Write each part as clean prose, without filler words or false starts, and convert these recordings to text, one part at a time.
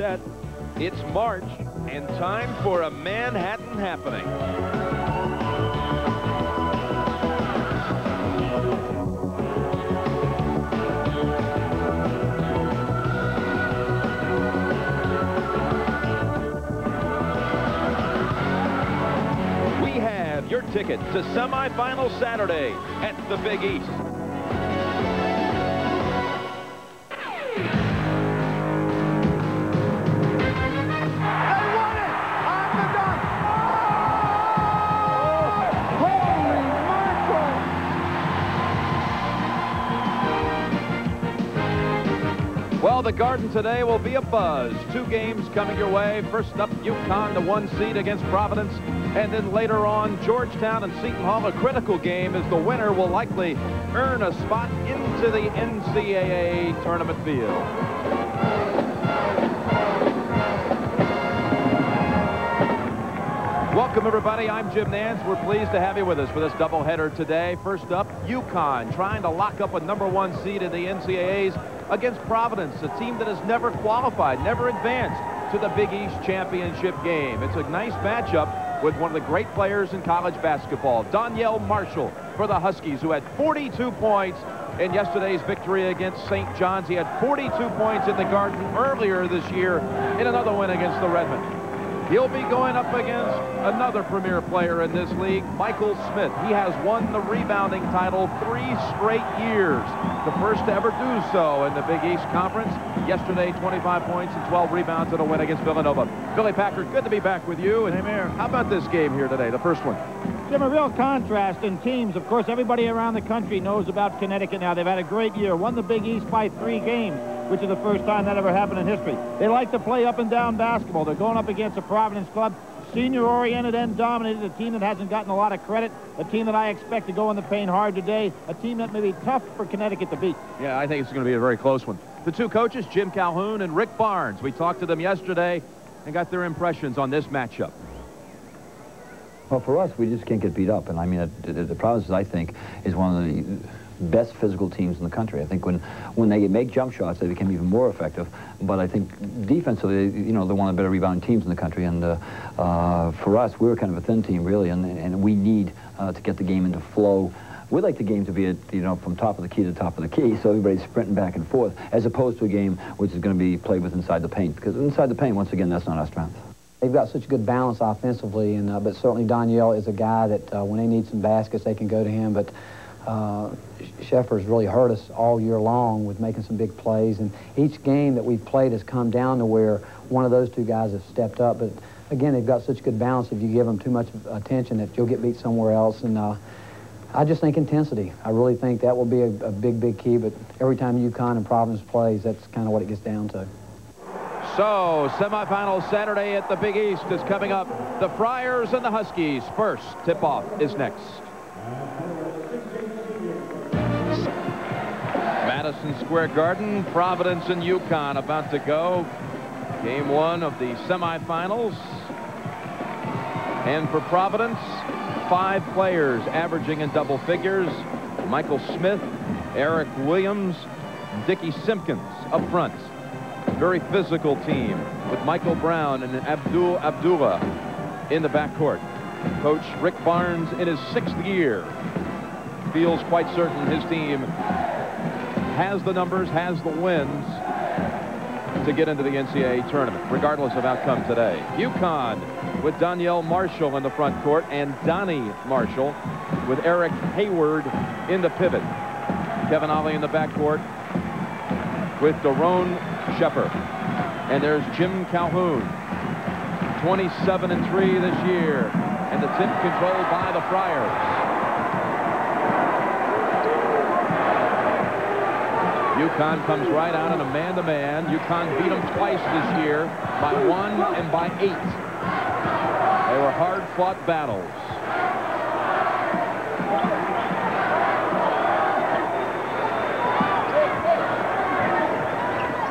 set. It's March and time for a Manhattan happening. We have your ticket to semifinal Saturday at the Big East. Well, the Garden today will be a buzz. 2 games coming your way. First up, UConn, the 1 seed against Providence. And then later on, Georgetown and Seton Hall, a critical game as the winner will likely earn a spot into the NCAA tournament field. Welcome, everybody. I'm Jim Nantz. We're pleased to have you with us for this doubleheader today. First up, UConn trying to lock up a #1 seed in the NCAAs against Providence, a team that has never qualified, never advanced to the Big East championship game. It's a nice matchup with one of the great players in college basketball, Donyell Marshall for the Huskies, who had 42 points in yesterday's victory against St. John's. He had 42 points in the Garden earlier this year in another win against the Redmen. He'll be going up against another premier player in this league, Michael Smith. He has won the rebounding title 3 straight years, the first to ever do so in the Big East Conference. Yesterday, 25 points and 12 rebounds in a win against Villanova. Billy Packard, good to be back with you. And how about this game here today, the first one? Jim, a real contrast in teams. Of course, everybody around the country knows about Connecticut now. They've had a great year, won the Big East by 3 games, which is the first time that ever happened in history. They like to play up and down basketball. They're going up against a Providence club, senior-oriented and dominated, a team that hasn't gotten a lot of credit, a team that I expect to go in the paint hard today, a team that may be tough for Connecticut to beat. Yeah, I think it's going to be a very close one. The 2 coaches, Jim Calhoun and Rick Barnes. We talked to them yesterday and got their impressions on this matchup. Well, for us, we just can't get beat up. And I mean, the Providence, I think, is one of the best physical teams in the country. I think when they make jump shots, they become even more effective. But I think defensively, you know, they're one of the better rebounding teams in the country. And for us, we're kind of a thin team, really, and we need to get the game into flow. We'd like the game to be, from top of the key to top of the key, so everybody's sprinting back and forth, as opposed to a game which is going to be played with inside the paint. Because inside the paint, once again, that's not our strength. They've got such good balance offensively, and but certainly Donyell is a guy that when they need some baskets, they can go to him. But Sheffer's really hurt us all year long with making some big plays, and each game that we've played has come down to where one of those 2 guys has stepped up. But again, they've got such good balance. If you give them too much attention, that you'll get beat somewhere else. And I just think intensity. I really think that will be a big key. But every time UConn and Providence plays, that's kind of what it gets down to. So, semifinal Saturday at the Big East is coming up. The Friars and the Huskies first. Tip-off is next. Madison Square Garden, Providence and UConn about to go. Game 1 of the semifinals. And for Providence, 5 players averaging in double figures. Michael Smith, Eric Williams, Dickie Simpkins up front. Very physical team with Michael Brown and Abdul Abdullah in the backcourt. Coach Rick Barnes in his 6th year feels quite certain his team has the numbers, has the wins to get into the NCAA tournament, regardless of outcome today. UConn with Donyell Marshall in the front court and Donnie Marshall with Eric Hayward in the pivot. Kevin Ollie in the backcourt with Daron Shepard. And there's Jim Calhoun, 27-3 this year, and the tip controlled by the Friars. UConn comes right out in a man-to-man. UConn beat them twice this year, by 1 and by 8. They were hard-fought battles.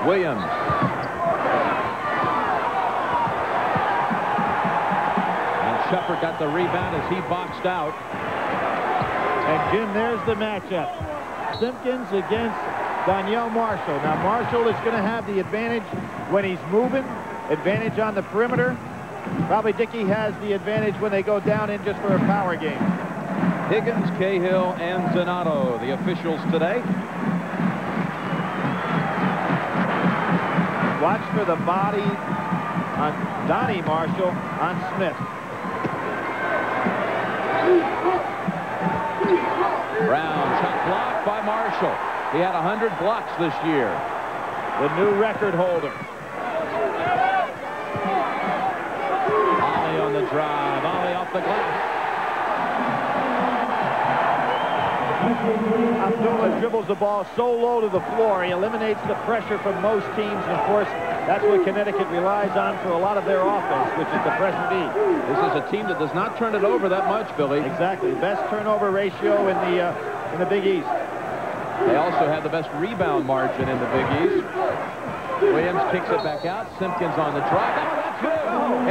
Williams. And Shepard got the rebound as he boxed out. And Jim, there's the matchup. Simpkins against Donyell Marshall. Now, Marshall is going to have the advantage when he's moving, advantage on the perimeter. Probably Dickey has the advantage when they go down in just for a power game. Higgins, Cahill, and Donato, the officials today. Watch for the body on Donnie Marshall on Smith. Brown, shot blocked by Marshall. He had 100 blocks this year. The new record holder. Ollie on the drive. Ollie off the glass. Abdullah dribbles the ball so low to the floor. He eliminates the pressure from most teams. And, of course, that's what Connecticut relies on for a lot of their offense, which is the pressure D. This is a team that does not turn it over that much, Billy. Exactly. Best turnover ratio in the Big East. They also have the best rebound margin in the Big East. Williams kicks it back out. Simpkins on the drive. Oh, that's good.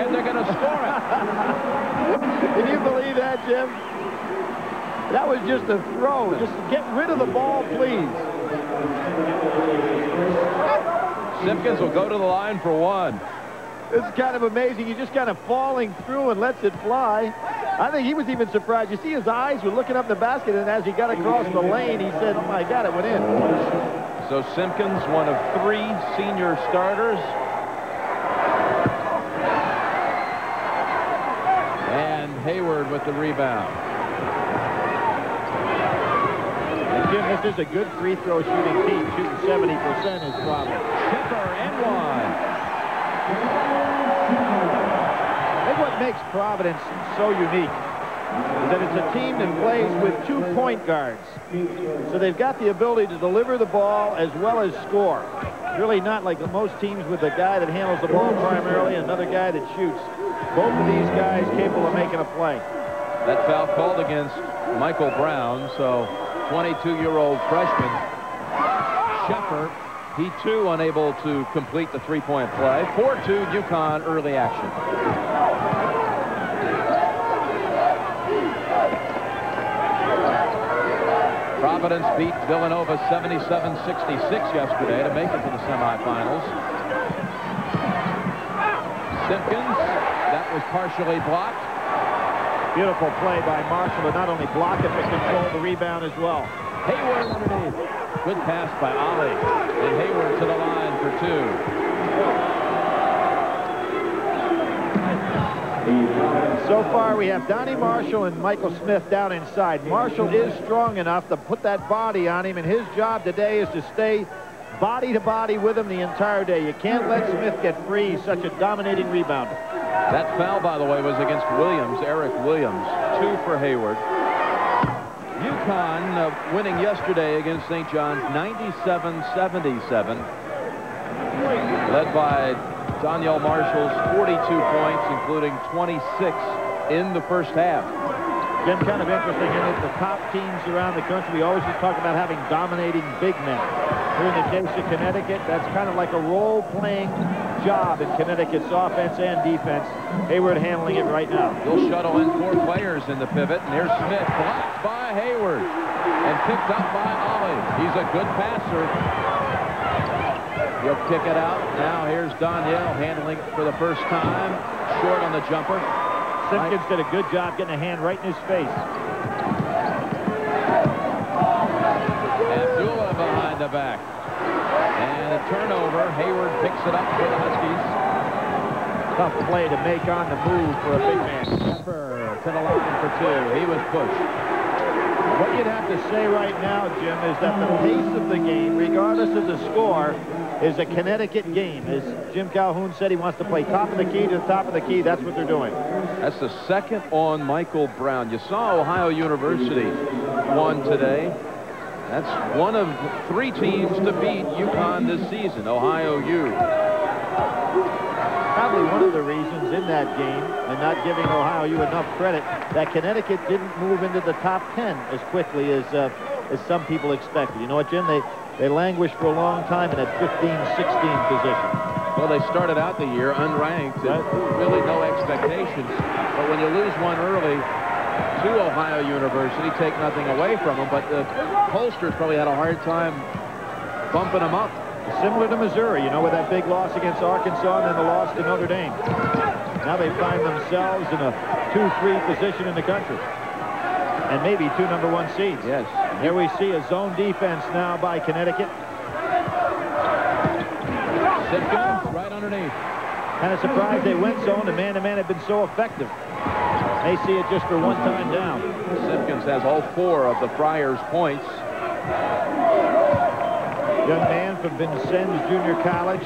And they're going to score it. Can you believe that, Jim? That was just a throw. Just get rid of the ball, please. Simpkins will go to the line for one. This is kind of amazing. He's just kind of falling through and lets it fly. I think he was even surprised. You see his eyes were looking up the basket, and as he got across the lane, he said, oh, my God, it went in. So Simpkins, one of 3 senior starters. And Hayward with the rebound. And Jim, this is a good free throw shooting team. Shooting 70% is problem. Schiffer and one. I think what makes Providence so unique is that it's a team that plays with 2 point guards. So they've got the ability to deliver the ball as well as score. Really not like most teams with a guy that handles the ball primarily and another guy that shoots. Both of these guys capable of making a play. That foul called against Michael Brown, so 22-year-old freshman Schiffer, he too unable to complete the three-point play. 4-2 UConn early action. Providence beat Villanova 77-66 yesterday to make it to the semifinals. Simpkins, that was partially blocked. Beautiful play by Marshall to not only block it, but control the rebound as well. Hayward underneath. Good pass by Ollie. And Hayward to the line for 2. So far, we have Donnie Marshall and Michael Smith down inside. Marshall is strong enough to put that body on him, and his job today is to stay body to body with him the entire day. You can't let Smith get free. He's such a dominating rebounder. That foul, by the way, was against Williams, Eric Williams. 2 for Hayward. UConn winning yesterday against St. John's 97-77. Led by Donyell Marshall's 42 points, including 26 in the first half. Again, kind of interesting in that the top teams around the country, we always just talk about having dominating big men. Here in the case of Connecticut, that's kind of like a role-playing job in Connecticut's offense and defense. Hayward handling it right now. He'll shuttle in 4 players in the pivot, and here's Smith, blocked by Hayward, and picked up by Ollie. He's a good passer. He'll kick it out. Now here's Donyell handling it for the first time. Short on the jumper. Simpkins did a good job getting a hand right in his face. Abdullah behind the back. And a turnover. Hayward picks it up for the Huskies. Tough play to make on the move for a big man. Schiffer to the line for 2. He was pushed. What you'd have to say right now, Jim, is that the pace of the game, regardless of the score, is a Connecticut game. As Jim Calhoun said, he wants to play top of the key to the top of the key. That's what they're doing. That's the second on Michael Brown. You saw Ohio University won today. That's one of 3 teams to beat UConn this season, Ohio U. Probably one of the reasons in that game, and not giving Ohio U enough credit, that Connecticut didn't move into the top 10 as quickly as some people expected. You know what, Jim? They languished for a long time in that 15-16 position. Well, they started out the year unranked, and really no expectations. But when you lose one early to Ohio University, take nothing away from them. But the pollsters probably had a hard time bumping them up. Similar to Missouri, you know, with that big loss against Arkansas and then the loss to Notre Dame. Now they find themselves in a 2-3 position in the country. And maybe 2 #1 seeds. Yes. Here we see a zone defense now by Connecticut. Simpkins right underneath. Kind of surprised they went zone. The man-to-man had been so effective. They see it just for one time down. Simpkins has all 4 of the Friars' points. Young man from Vincennes Junior College.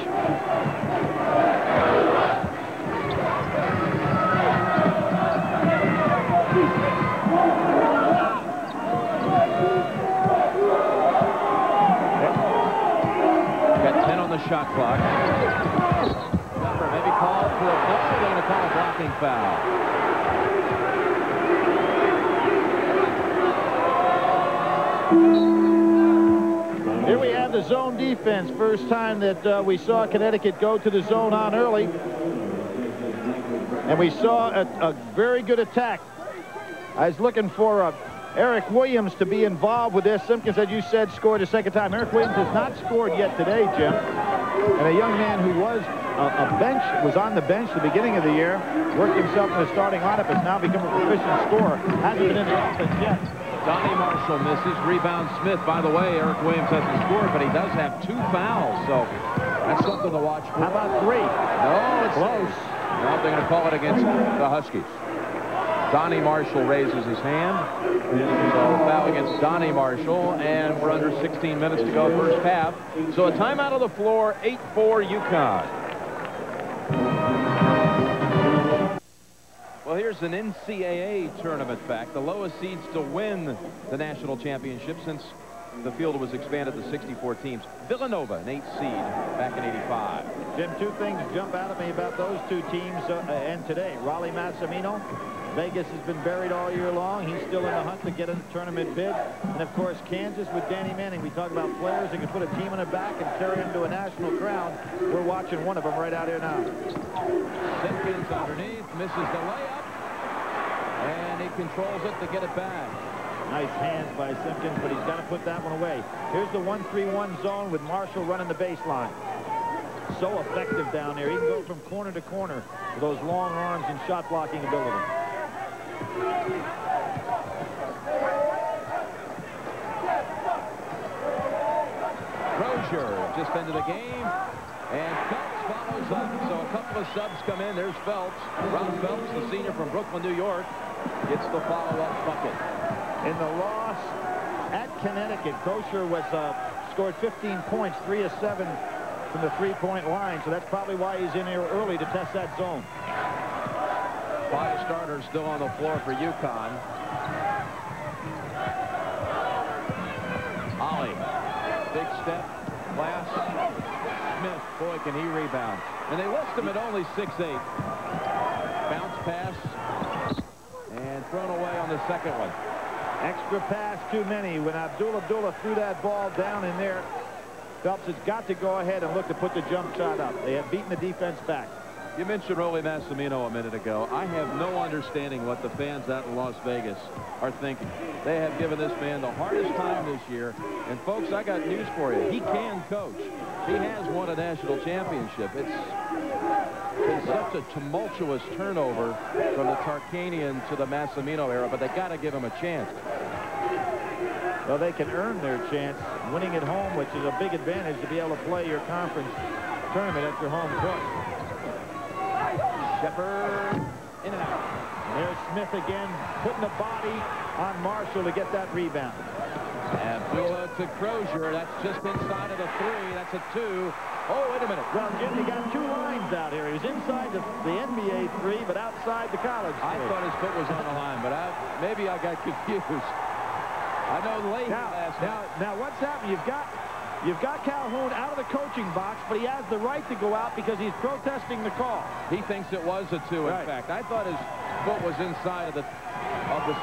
Got 10 on the shot clock. Maybe called for a foul. They're going to call a blocking foul. Here we have the zone defense. First time that we saw Connecticut go to the zone on early. And we saw a very good attack. I was looking for Eric Williams to be involved with this. Simpkins, as you said, scored a second time. Eric Williams has not scored yet today, Jim. And a young man who was was on the bench at the beginning of the year, worked himself in the starting lineup, has now become a proficient scorer. Hasn't been in the offense yet. Donnie Marshall misses. Rebound Smith. By the way, Eric Williams hasn't scored, but he does have 2 fouls, so that's something to watch for. How about 3? No, it's close. No, they're going to call it against the Huskies. Donnie Marshall raises his hand. So foul against Donnie Marshall, and we're under 16 minutes to go first half. So a timeout on the floor, 8-4 UConn. Well, here's an NCAA tournament fact. The lowest seeds to win the national championship since the field was expanded to 64 teams. Villanova, an 8th seed back in '85. Jim, 2 things jump out at me about those 2 teams and today. Rollie Massimino. Vegas has been buried all year long. He's still in the hunt to get a tournament bid. And, of course, Kansas with Danny Manning. We talk about players that can put a team on their back and carry them to a national crown. We're watching one of them right out here now. Simpkins underneath, misses the layup, and he controls it to get it back. Nice hands by Simpkins, but he's got to put that one away. Here's the 1-3-1 zone with Marshall running the baseline. So effective down there. He can go from corner to corner with those long arms and shot blocking ability. Crozier just into the game, and Phelps follows up. So a couple of subs come in. There's Phelps. Ron Phelps, the senior from Brooklyn, New York, gets the follow-up bucket. In the loss at Connecticut, Crozier was scored 15 points, 3 of 7 from the 3-point line. So that's probably why he's in here early to test that zone. 5 starters still on the floor for UConn. Ollie, big step, glass. Smith, boy, can he rebound. And they list him at only 6'8". Bounce pass, and thrown away on the second one. Extra pass too many. When Abdullah threw that ball down in there, Phelps has got to go ahead and look to put the jump shot up. They have beaten the defense back. You mentioned Rollie Massimino a minute ago. I have no understanding what the fans out in Las Vegas are thinking. They have given this man the hardest time this year. And, folks, I got news for you. He can coach. He has won a national championship. It's been such a tumultuous turnover from the Tarkanian to the Massimino era, but they got to give him a chance. Well, they can earn their chance winning at home, which is a big advantage to be able to play your conference tournament at your home court. Shepard in and out. There's Smith again, putting the body on Marshall to get that rebound. Abdullah to Crozier. That's just inside of the 3. That's a 2. Oh, wait a minute. Well, Jim, you got 2 lines out here. He was inside the NBA 3, but outside the college 3. I thought his foot was on the line, but maybe I got confused. I know late last night. Now, what's happened? You've got Calhoun out of the coaching box, but he has the right to go out because he's protesting the call. He thinks it was a 2, in fact. I thought his foot was inside of the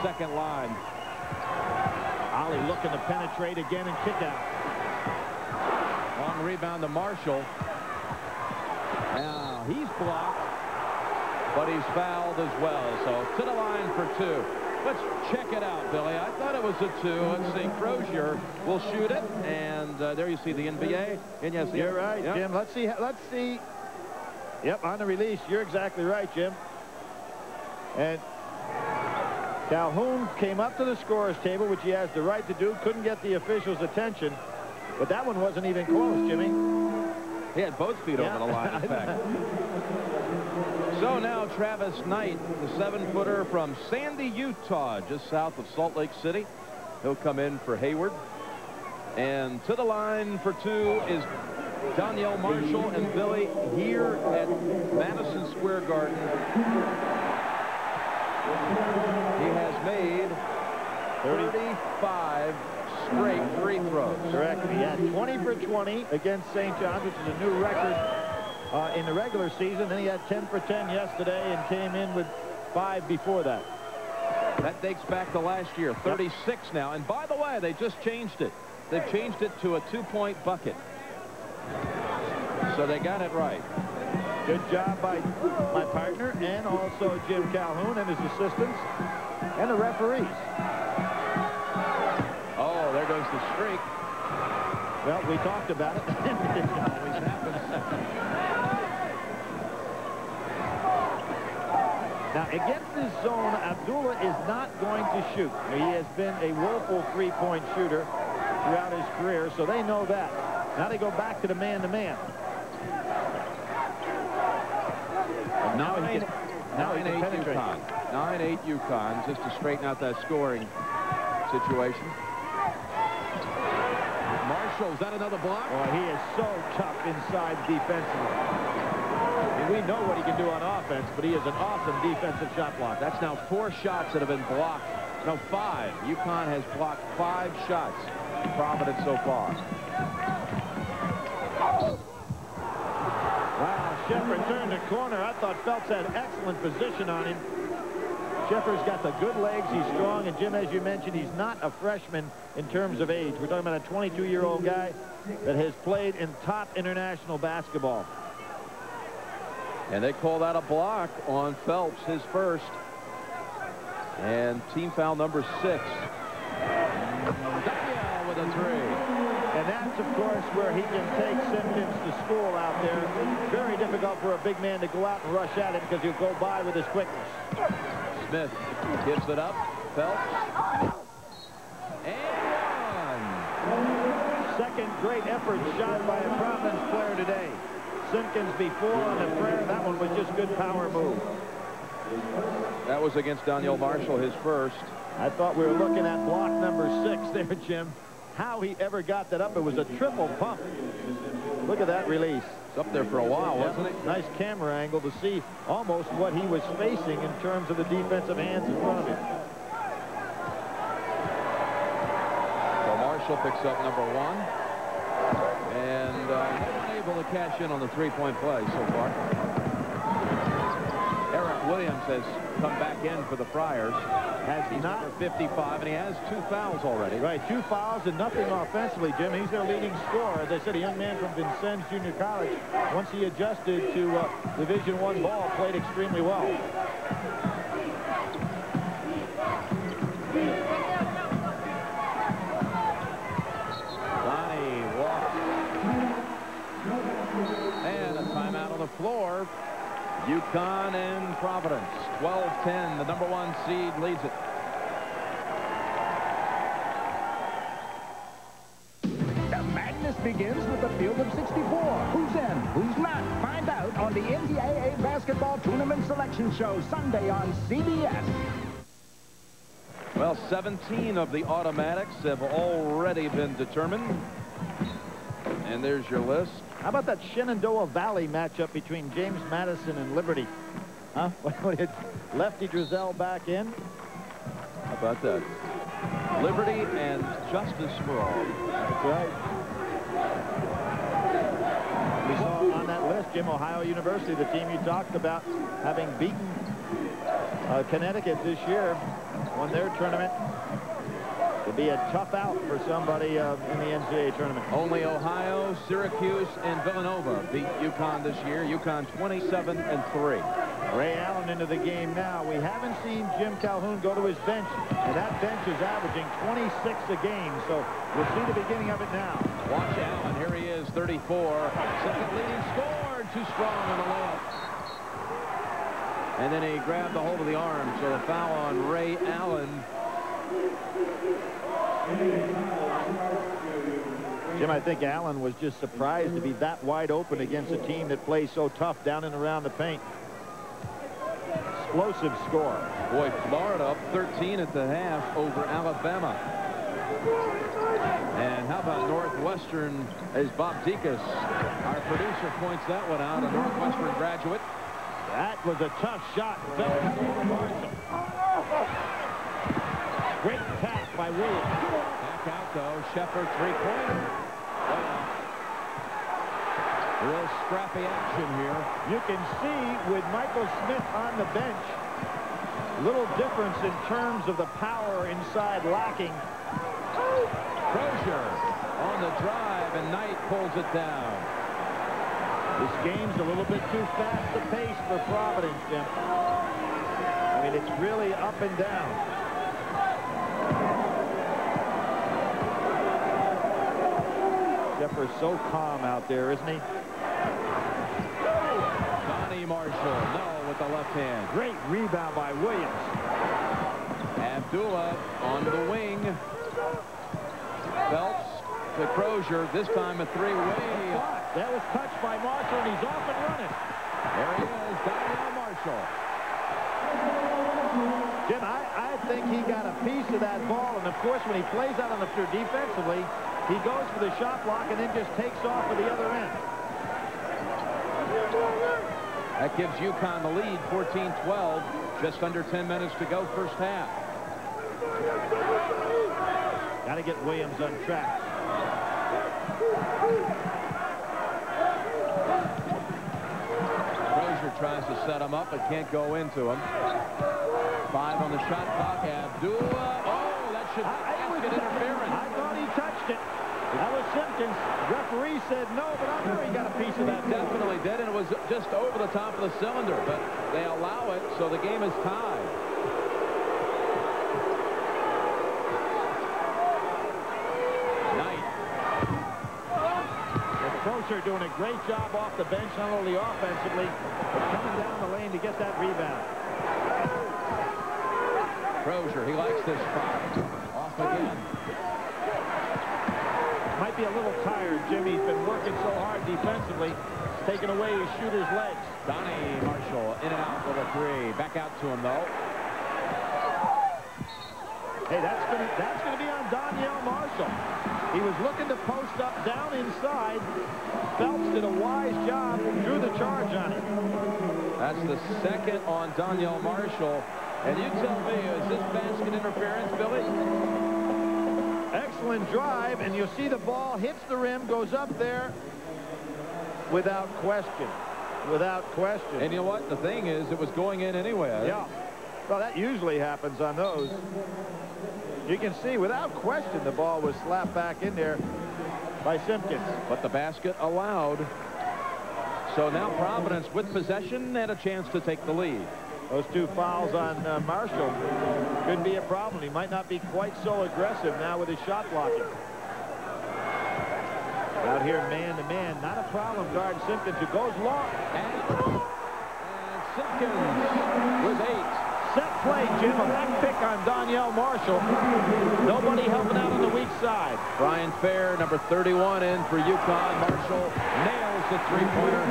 second line. Ollie looking to penetrate again and kick out. Long rebound to Marshall. Now, he's blocked, but he's fouled as well. So, to the line for 2. Let's check it out, Billy. I thought it was a 2. Let's see. Crozier will shoot it, and there you see the NBA. And yes, you're right, yep. Jim. Let's see. Let's see. Yep, on the release. You're exactly right, Jim. And Calhoun came up to the scorer's table, which he has the right to do. Couldn't get the officials' attention, but that one wasn't even close, Jimmy. He had both feet over the line, in fact. So now Travis Knight, the 7-footer from Sandy, Utah, just south of Salt Lake City. He'll come in for Hayward. And to the line for 2 is Donyell Marshall. And Billy, here at Madison Square Garden, he has made 35 straight free throws. Correct. He had 20 for 20 against St. John's, which is a new record in the regular season. Then he had 10 for 10 yesterday and came in with 5 before that. That dates back to last year. 36 now. And by the way, they just changed it. They've changed it to a 2-point bucket. So they got it right. Good job by my partner and also Jim Calhoun and his assistants and the referees. Oh, there goes the streak. Well, we talked about it. It always happens. Now, against this zone, Abdullah is not going to shoot. He has been a woeful 3-point shooter throughout his career, so they know that. Now they go back to the man-to-man. Now he can 9-8 UConn. 9-8 UConn, just to straighten out that scoring situation. Marshall, is that another block? Oh, he is so tough inside defensively. I mean, we know what he can do on offense, but he is an awesome defensive shot block. That's now 4 shots that have been blocked. No, 5. UConn has blocked 5 shots. Providence so far. Wow, Sheppard turned the corner. I thought Phelps had excellent position on him. Sheppard's got the good legs. He's strong. And, Jim, as you mentioned, he's not a freshman in terms of age. We're talking about a 22-year-old guy that has played in top international basketball. And they call that a block on Phelps, his first. And team foul number 6. Donyell with a 3. And that's, of course, where he can take Simpkins to school out there. It's very difficult for a big man to go out and rush at him because he'll go by with his quickness. Smith gives it up. Phelps. And one. Second great effort shot by a Providence player today. Simpkins before on the prayer. That one was just good power move. That was against Donyell Marshall, his first. I thought we were looking at block number 6 there, Jim. How he ever got that up, it was a triple pump. Look at that release. It's up there for a while, wasn't it? Nice camera angle to see almost what he was facing in terms of the defensive hands in front of him. So Marshall picks up number 1. And unable to cash in on the 3-point play so far. Eric Williams has come back in for the Friars. He's number 55, and he has 2 fouls already. Right, 2 fouls and nothing offensively, Jim. He's their leading scorer. As I said, a young man from Vincennes Junior College. Once he adjusted to Division I ball, played extremely well. Lonnie walks. And a timeout on the floor. UConn and Providence. 12-10. The number 1 seed leads it. The madness begins with the field of 64. Who's in? Who's not? Find out on the NCAA Basketball Tournament Selection Show Sunday on CBS. Well, 17 of the automatics have already been determined. And there's your list. How about that Shenandoah Valley matchup between James Madison and Liberty? Huh? Lefty Drizel back in. How about that? Liberty and justice for all. That's right. We saw on that list, Jim, Ohio University, the team you talked about, having beaten Connecticut this year, won their tournament. It'll be a tough out for somebody in the NCAA tournament. Only Ohio, Syracuse, and Villanova beat UConn this year. UConn 27-3. Ray Allen into the game now. We haven't seen Jim Calhoun go to his bench, and that bench is averaging 26 a game, so we'll see the beginning of it now. Watch Allen. Here he is, 34. Second leading scored. Too strong on the layup. And then he grabbed the hold of the arm, so the foul on Ray Allen. Jim, I think Allen was just surprised to be that wide open against a team that plays so tough down and around the paint. Explosive score. Boy, Florida up 13 at the half over Alabama. And how about Northwestern, as Bob Dekas, our producer, points that one out, a Northwestern graduate. That was a tough shot. Phelps over Marshall. Great pass by Williams. Back out, though. Shepherd, three-pointer. Real scrappy action here. You can see with Michael Smith on the bench, little difference in terms of the power inside lacking. Crozier on the drive, and Knight pulls it down. This game's a little bit too fast a pace for Providence, Jim. I mean, it's really up and down. Shepard's so calm out there, isn't he? Donnie Marshall, no, with the left hand. Great rebound by Williams. Abdullah on the wing. Phelps to Crozier, this time a three-way. That was touched by Marshall, and he's off and running. There he is, Donnell Marshall. Jim, I think he got a piece of that ball, and of course when he plays out on the floor defensively, he goes for the shot block and then just takes off for the other end. That gives UConn the lead, 14-12. Just under 10 minutes to go, first half. Got to get Williams on track. Crozier tries to set him up, but can't go into him. 5 on the shot clock. Abdullah. Oh, that should basket interference. I thought he touched it. That was Simpkins. Referee said no, but I'm sure he got a piece of that. Definitely did, and it was just over the top of the cylinder, but they allow it, so the game is tied. Knight. And Crozier doing a great job off the bench, not only offensively, but coming down the lane to get that rebound. Crozier, he likes this spot. Off again. Might be a little tired, Jimmy. He's been working so hard defensively. It's taken away his shooter's legs. Donnie Marshall in and out with a three. Back out to him, though. Hey, that's gonna be on Donnell Marshall. He was looking to post up down inside. Phelps did a wise job, drew the charge on him. That's the second on Donnell Marshall. And you tell me, is this basket interference, Billy? Excellent drive, and you'll see the ball hits the rim, goes up there without question. Without question. And you know what? The thing is, it was going in anyway. Yeah. Well, that usually happens on those. You can see, without question, the ball was slapped back in there by Simpkins. But the basket allowed. So now Providence with possession and a chance to take the lead. Those 2 fouls on Marshall could be a problem. He might not be quite so aggressive now with his shot blocking. Out here man-to-man, not a problem guarding Simpkins, who goes long. And Simpkins with 8. Set play, Jim. A back pick on Donnell Marshall. Nobody helping out on the weak side. Brian Fair, number 31, in for UConn. Marshall nails the three-pointer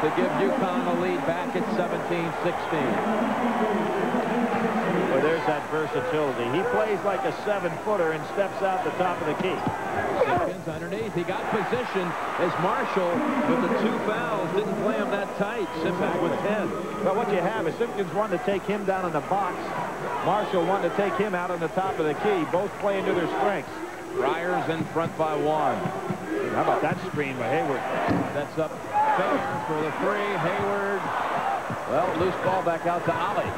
to give UConn a lead back at 17-16. Well, there's that versatility. He plays like a 7-footer and steps out the top of the key. Simpkins underneath. He got position as Marshall, with the 2 fouls, didn't play him that tight. Simpkins with 10. Well, what you have is Simpkins wanted to take him down in the box. Marshall wanted to take him out on the top of the key. Both playing to their strengths. Friars in front by 1. How about that screen by Hayward? That's up Fair for the 3. Hayward. Well, loose ball back out to Ollie.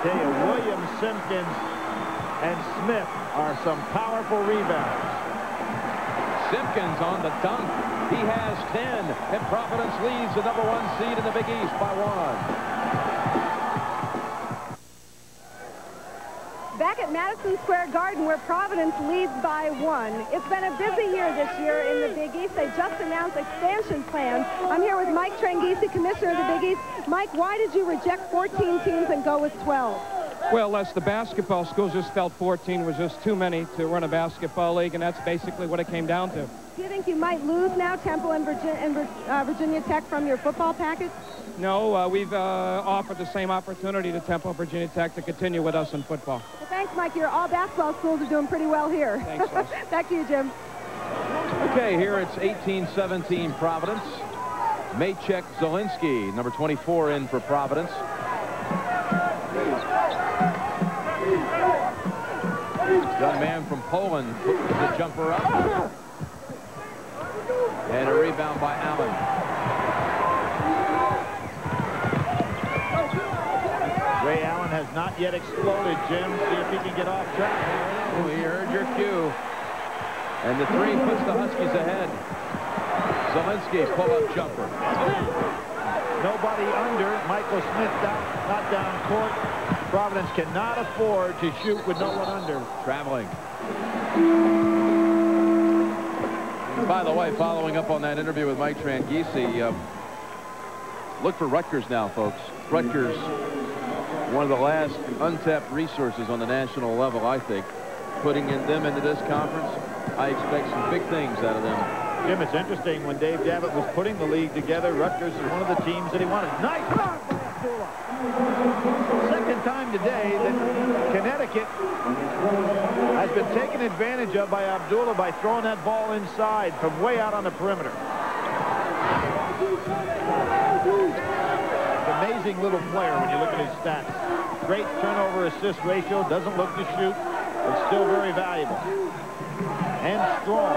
tell you, Williams, Simpkins, and Smith are some powerful rebounds. Simpkins on the dunk. He has 10, and Providence leads the #1 seed in the Big East by 1. Back at Madison Square Garden, where Providence leads by 1. It's been a busy year this year in the Big East. They just announced expansion plans. I'm here with Mike Tranghese, Commissioner of the Big East. Mike, why did you reject 14 teams and go with 12? Well, Les, the basketball schools just felt 14 was just too many to run a basketball league, and that's basically what it came down to. Do you think you might lose now, Temple and Virginia Tech, from your football package? No, we've offered the same opportunity to Temple and Virginia Tech to continue with us in football. Well, thanks, Mike. Your all basketball schools are doing pretty well here. Thanks, Les. Back to you, Jim. Okay, here it's 18-17 Providence. Maciek Zielinski, number 24, in for Providence. Young man from Poland puts the jumper up. And a rebound by Allen. Ray Allen has not yet exploded, Jim. See if he can get off track. Oh, he heard your cue. And the three puts the Huskies ahead. Zielinski, pull-up jumper. Nobody under. Michael Smith not down court. Providence cannot afford to shoot with no one under. Traveling. By the way, following up on that interview with Mike Tranghese, look for Rutgers now, folks. Rutgers, one of the last untapped resources on the national level, I think. Putting them into this conference, I expect some big things out of them. Jim, it's interesting, when Dave Gavitt was putting the league together, Rutgers is one of the teams that he wanted. Nice block by Abdullah. Second time today that Connecticut has been taken advantage of by Abdullah by throwing that ball inside from way out on the perimeter. Amazing little player when you look at his stats. Great turnover-assist ratio, doesn't look to shoot, but still very valuable. And strong.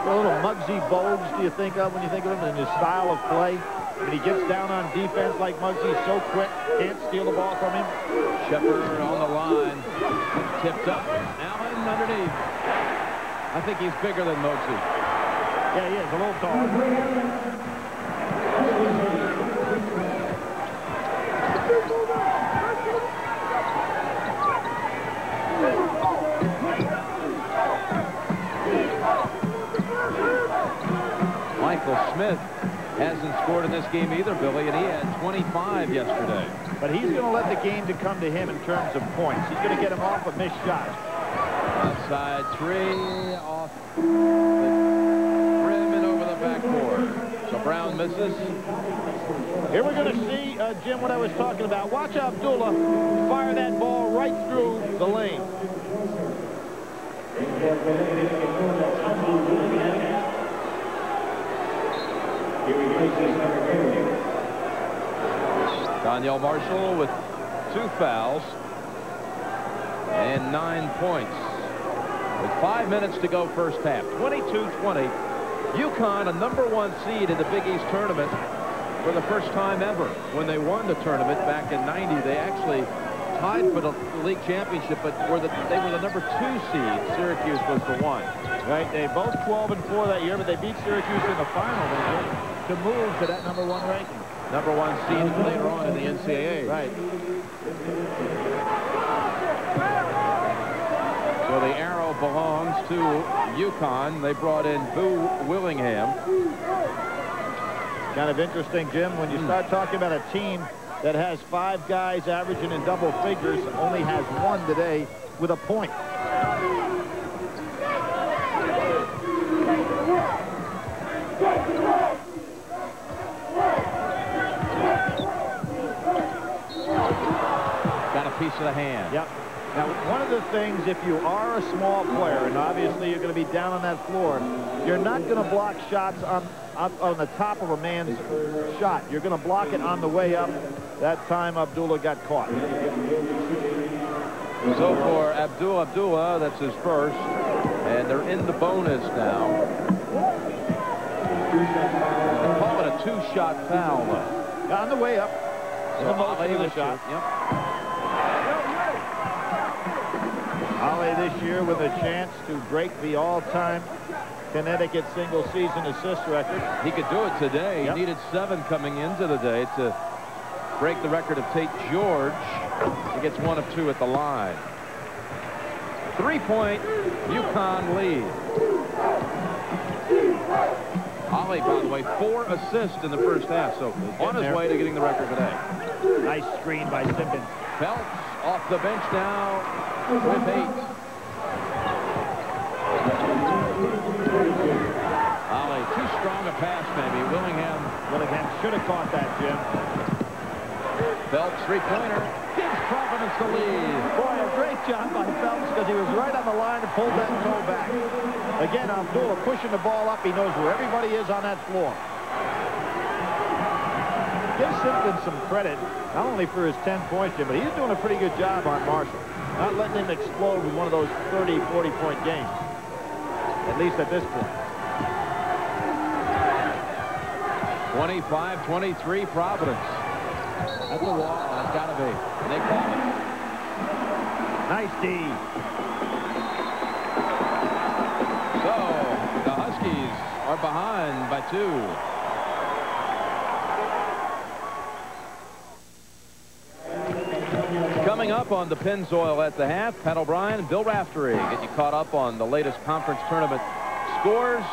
A little Muggsy Bogues do you think of when you think of him in his style of play? When he gets down on defense like Muggsy, so quick, can't steal the ball from him. Shepard on the line, tipped up, Allen underneath. I think he's bigger than Muggsy. Yeah, he is, a little taller. Michael Smith hasn't scored in this game either, Billy, and he had 25 yesterday. But he's going to let the game to come to him in terms of points. He's going to get him off a missed shot. Outside three, off the rim and over the backboard. So Brown misses. Here we're going to see, Jim, what I was talking about. Watch Abdullah fire that ball right through the lane. Donyell Marshall with 2 fouls and 9 points. With 5 minutes to go first half. 22-20. UConn, a #1 seed in the Big East tournament for the first time ever. When they won the tournament back in '90, they actually tied for the league championship, but they were the #2 seed. Syracuse was the 1. Right, they both 12-4 that year, but they beat Syracuse in the final to move to that #1 ranking. #1 seed later on in the NCAA. Right. So the arrow belongs to UConn. They brought in Boo Willingham. Kind of interesting, Jim, when you start talking about a team that has 5 guys averaging in double figures, only has 1 today with a point. Got a piece of the hand. Yep. Now, one of the things, if you are a small player, and obviously you're going to be down on that floor, you're not going to block shots on the top of a man's shot. You're going to block it on the way up. That time, Abdullah got caught. So for Abdullah, that's his first, and they're in the bonus now. They call it a 2-shot foul, though. On the way up. the motion of the shot. Yep. Ale this year with a chance to break the all-time Connecticut single-season assist record. He could do it today. Yep. He needed 7 coming into the day to break the record of Tate George. He gets 1 of 2 at the line. 3-point UConn lead. Ale, by the way, 4 assists in the first half, so on his way to getting the record today. Nice screen by Simpkins. Phelps off the bench now with 8. Ale, too strong a pass, maybe. Willingham should have caught that, Jim. Phelps, 3-pointer. Gives Providence the lead. Boy, a great job by Phelps because he was right on the line and pulled that toe back. Again, Abdullah pushing the ball up. He knows where everybody is on that floor. Give Simpkins some credit, not only for his 10 points, Jim, but he's doing a pretty good job on Marshall. Not letting him explode with one of those 30, 40-point games. At least at this point. 25-23 Providence. At the wall, and it's got to be. And they call it. Nice D. So, the Huskies are behind by 2. Coming up on the Pennzoil at the half, Pat O'Brien and Bill Raftery get you caught up on the latest conference tournament scores,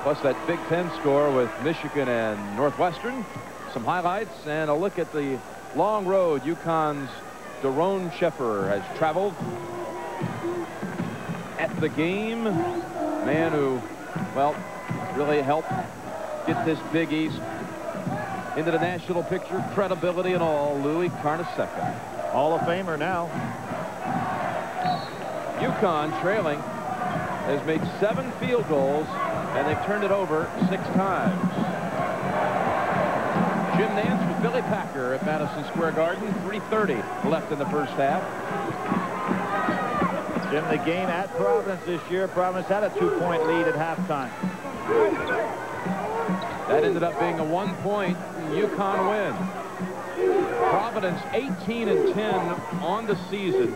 plus that Big Ten score with Michigan and Northwestern. Some highlights and a look at the long road UConn's Daron Sheffer has traveled. At the game, man who, well, really helped get this Big East into the national picture, credibility and all, Louis Carnesecca. Hall of Famer now. UConn trailing has made 7 field goals and they've turned it over 6 times. Jim Nance with Billy Packer at Madison Square Garden. 3:30 left in the first half. Jim, the game at Providence this year, Providence had a 2-point lead at halftime. That ended up being a 1-point UConn win. Providence 18-10 on the season.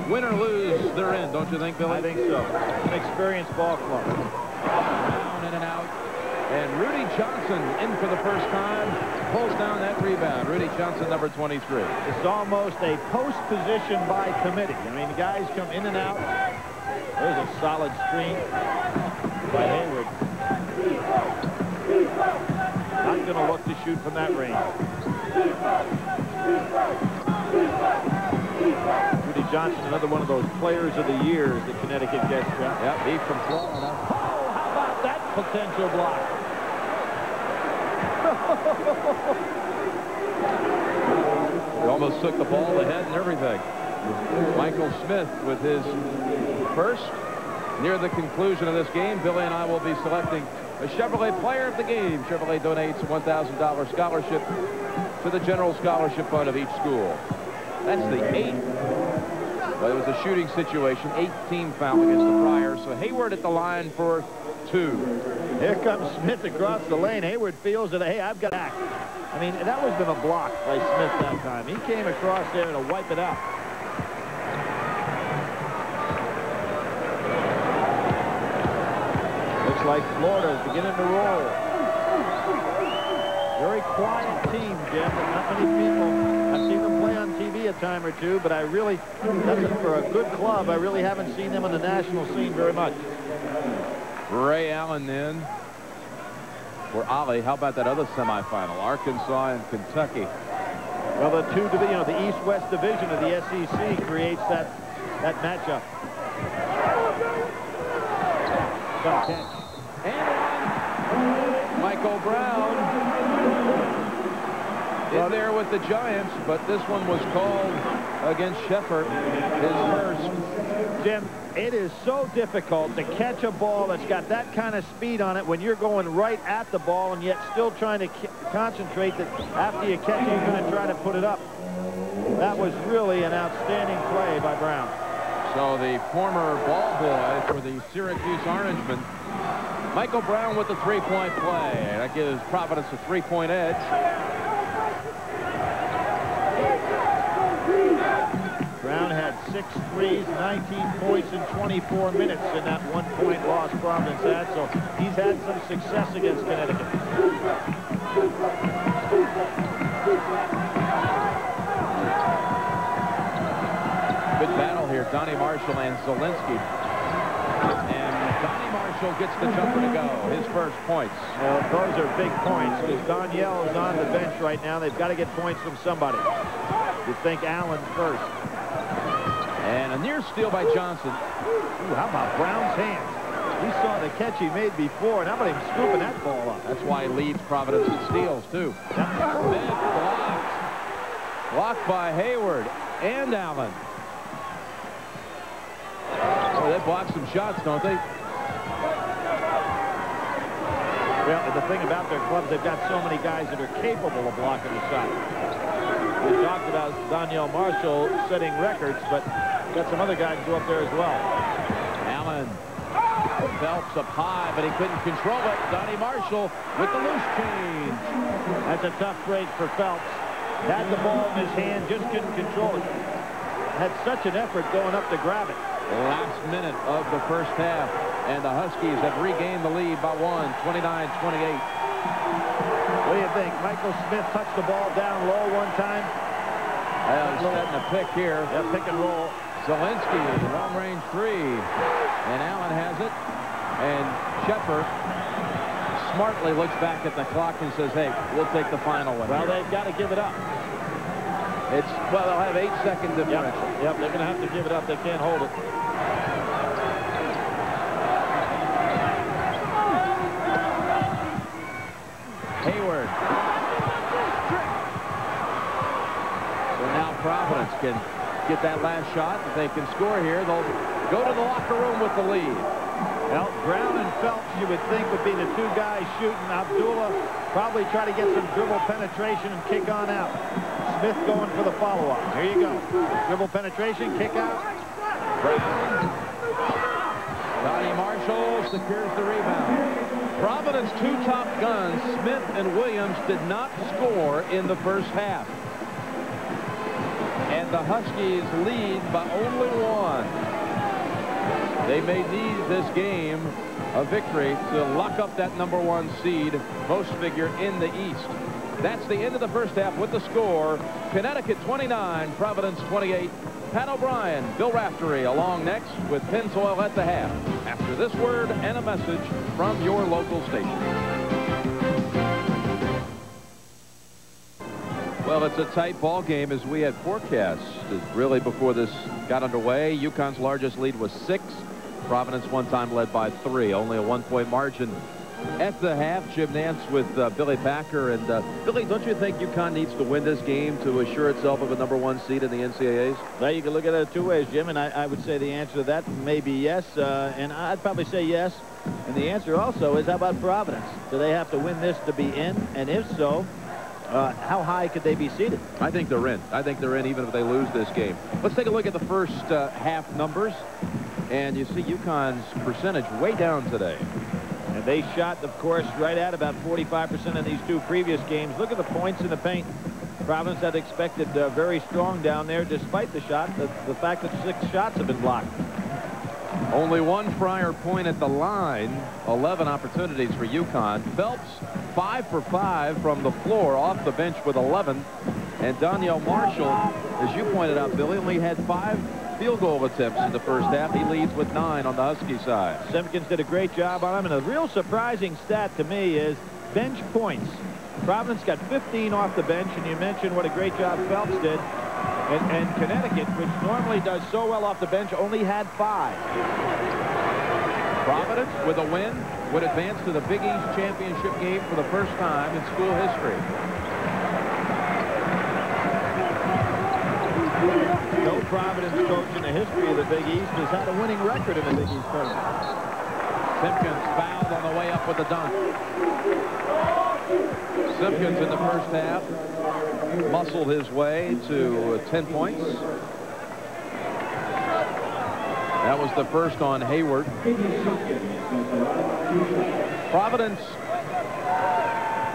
Win or lose, they're in, don't you think, Billy? I think so. An experienced ball club. Down, in and out. And Rudy Johnson in for the first time. Pulls down that rebound. Rudy Johnson, number 23. It's almost a post position by committee. I mean, the guys come in and out. There's a solid screen by Hayward. Not going to look to shoot from that range. Rudy Johnson, another one of those players of the years that Connecticut gets. Yep, he from Florida. Oh, how about that potential block? He almost took the ball ahead and everything. Michael Smith with his first. Near the conclusion of this game, Billy and I will be selecting a Chevrolet Player of the Game. Chevrolet donates a $1,000 scholarship to the General Scholarship Fund of each school. That's the 8th. But it was a shooting situation. 18 foul against the Friars. So Hayward at the line for 2. Here comes Smith across the lane. Hayward feels that, hey, I've got to act. I mean, that was been a block by Smith that time. He came across there to wipe it out. Looks like Florida's beginning to roll. Very quiet team, Jim. Not many people. I've seen them play on TV a time or two, but I really, for a good club, I really haven't seen them on the national scene very much. Ray Allen then for Ali. How about that other semifinal? Arkansas and Kentucky. Well, the the East-West division of the SEC creates that matchup. Good catch. And Michael Brown in there with the Giants, but this one was called against Sheffer, his first. Jim, it is so difficult to catch a ball that's got that kind of speed on it when you're going right at the ball and yet still trying to concentrate that after you catch it, you're going to try to put it up. That was really an outstanding play by Brown. So the former ball boy for the Syracuse Orangemen, Michael Brown with the 3-point play. That gives Providence a 3-point edge. 6 threes, 19 points in 24 minutes in that 1-point loss Providence had. So he's had some success against Connecticut. Good battle here. Donnie Marshall and Zielinski. And Donnie Marshall gets the jumper to go. His first points. Well, those are big points because Danielle is on the bench right now. They've got to get points from somebody. You think Allen first. And a near steal by Johnson. Ooh, how about Brown's hands? We saw the catch he made before, and how about him scooping that ball up? That's why he leads Providence in steals, too. Then blocked. Blocked by Hayward and Allen. Oh, they block some shots, don't they? Well, the thing about their clubs, they've got so many guys that are capable of blocking a shot. We talked about Danielle Marshall setting records, but got some other guys go up there as well. Allen. Phelps up high, but he couldn't control it. Donnie Marshall with the loose change. That's a tough break for Phelps. Had the ball in his hand, just couldn't control it. Had such an effort going up to grab it. Last minute of the first half, and the Huskies have regained the lead by 1, 29-28. What do you think? Michael Smith touched the ball down low one time. He's setting a pick here. Yeah, pick and roll. Zielinski, long-range 3. And Allen has it. And Sheffer smartly looks back at the clock and says, hey, we'll take the final one. Well, they've got to give it up. Well, they'll have 8-second differential. Yep, they're going to have to give it up. They can't hold it. Hayward. So now Providence can get that last shot. If they can score here, they'll go to the locker room with the lead. Well, Brown and Phelps, you would think, would be the two guys shooting. Abdullah probably try to get some dribble penetration and kick on out. Smith going for the follow-up. Here you go. Dribble penetration, kick out. Brown. Donnie Marshall secures the rebound. Providence 2 top guns, Smith and Williams, did not score in the first half. And the Huskies lead by only 1. They may need this game a victory to lock up that #1 seed, most figure in the East. That's the end of the first half with the score. Connecticut 29, Providence 28. Pat O'Brien, Bill Raftery along next with Pennzoil at the half. After this word and a message from your local station. Well, it's a tight ball game as we had forecast. Really, before this got underway, UConn's largest lead was 6. Providence one time led by 3, only a 1-point margin at the half. Jim Nance with Billy Packer. And Billy, don't you think UConn needs to win this game to assure itself of a #1 seed in the NCAAs? Well, you can look at it 2 ways, Jim, and I would say the answer to that may be yes, and I'd probably say yes. And the answer also is, how about Providence? Do they have to win this to be in? And if so, how high could they be seeded? I think they're in. I think they're in even if they lose this game. Let's take a look at the first half numbers. And you see UConn's percentage way down today. And they shot, of course, right at about 45% in these 2 previous games. Look at the points in the paint. Providence had expected very strong down there, despite the shot, the fact that 6 shots have been blocked. Only 1 prior point at the line. 11 opportunities for UConn. Phelps 5 for 5 from the floor, off the bench with 11. And Danielle Marshall, as you pointed out, Billy, only had 5 field goal attempts in the first half. He leads with 9 on the Husky side. Simpkins did a great job on him, and a real surprising stat to me is bench points. Providence got 15 off the bench, and you mentioned what a great job Phelps did. And Connecticut, which normally does so well off the bench, only had 5. Providence, with a win, would advance to the Big East championship game for the first time in school history. No Providence coach in the history of the Big East has had a winning record in the Big East tournament. Simpkins fouled on the way up with the dunk. Simpkins in the first half muscled his way to 10 points. That was the first on Hayward. Providence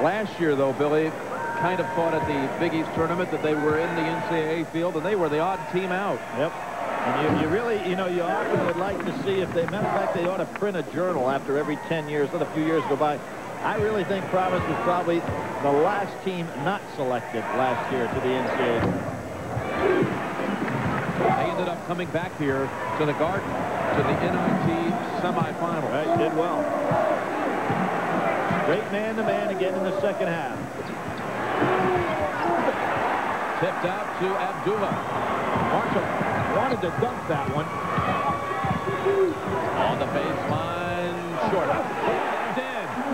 last year, though, Billy, kind of thought at the Big East tournament that they were in the NCAA field, and they were the odd team out. Yep. And you really, you often would like to see if they, matter of fact, they ought to print a journal after every 10 years, let a few years go by. I really think Providence was probably the last team not selected last year to the NCAA. They ended up coming back here to the Garden, to the NIT semifinal. Right, did well. Great man-to-man again in the second half. Tipped out to Abdullah. Marshall wanted to dunk that one. On the baseline, short.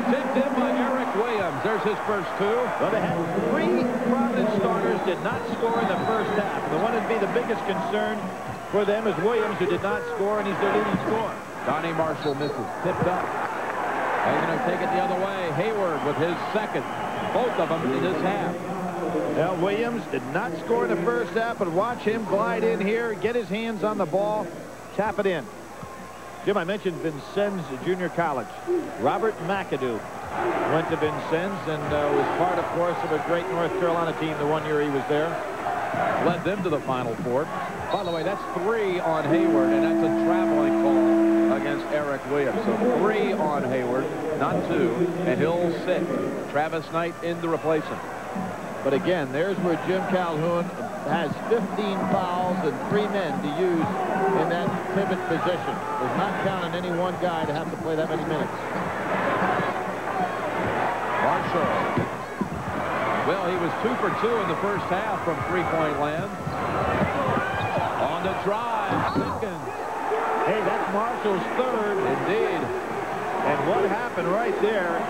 Tipped in by Eric Williams. There's his first two. Well, they had 3 Providence starters did not score in the first half. The one that'd be the biggest concern for them is Williams, who did not score, and he's their leading scorer. Donnie Marshall misses. Tipped up. They're going to take it the other way. Hayward with his second. Both of them in this half. Now, Williams did not score in the first half, but watch him glide in here, get his hands on the ball, tap it in. Jim, I mentioned Vincennes Junior College. Robert McAdoo went to Vincennes and was part, of course, of a great North Carolina team the one year he was there. Led them to the Final Four. By the way, that's 3 on Hayward, and that's a traveling call against Eric Williams. So 3 on Hayward, not 2, and he'll sit. Travis Knight in to replace him. But again, there's where Jim Calhoun has 15 fouls and 3 men to use in that pivot position. Does not count on any one guy to have to play that many minutes. Marshall. Well, he was 2 for 2 in the first half from three-point land. On the drive, Simpkins. Hey, that's Marshall's third. Indeed. And what happened right there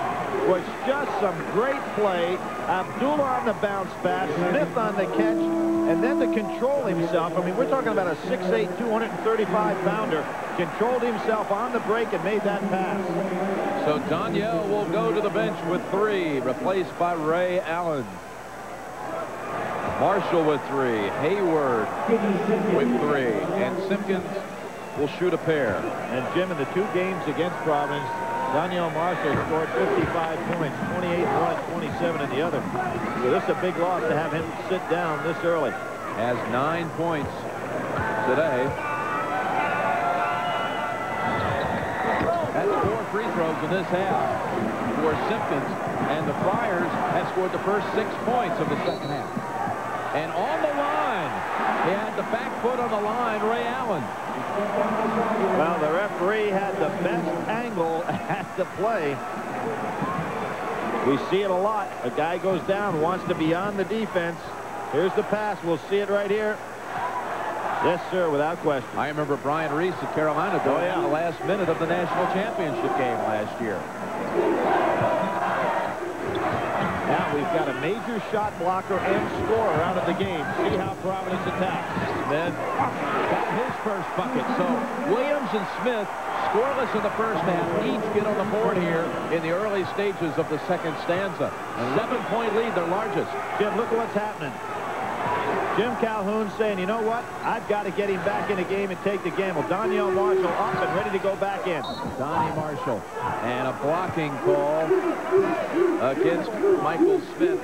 was just some great play. Abdullah on the bounce pass, Smith on the catch, and then to control himself. I mean, we're talking about a 6'8", 235-pounder. Controlled himself on the break and made that pass. So Danielle will go to the bench with 3, replaced by Ray Allen. Marshall with 3, Hayward with 3, and Simpkins will shoot a pair. And Jim, in the 2 games against Providence, Danielle Marshall scored 55 points, 28 in one, 27 in the other. So this is a big loss to have him sit down this early. Has 9 points today. That's 4 free throws in this half for Simpkins, and the Friars have scored the first 6 points of the second half. And on the line, he had the back foot on the line, Ray Allen. Well, the referee had the best angle at the play. We see it a lot. A guy goes down, wants to be on the defense. Here's the pass. We'll see it right here. Yes, sir, without question. I remember Brian Reese at Carolina going in the last minute of the national championship game last year. Now we've got a major shot blocker and scorer out of the game. See how Providence attacks. Smith got his first bucket. So Williams and Smith, scoreless in the first half, each get on the board here in the early stages of the second stanza. A 7-point lead, their largest. Jim, look at what's happening. Jim Calhoun saying, you know what? I've got to get him back in the game and take the gamble. Danielle Marshall up and ready to go back in. Donnie Marshall. And a blocking call against Michael Smith.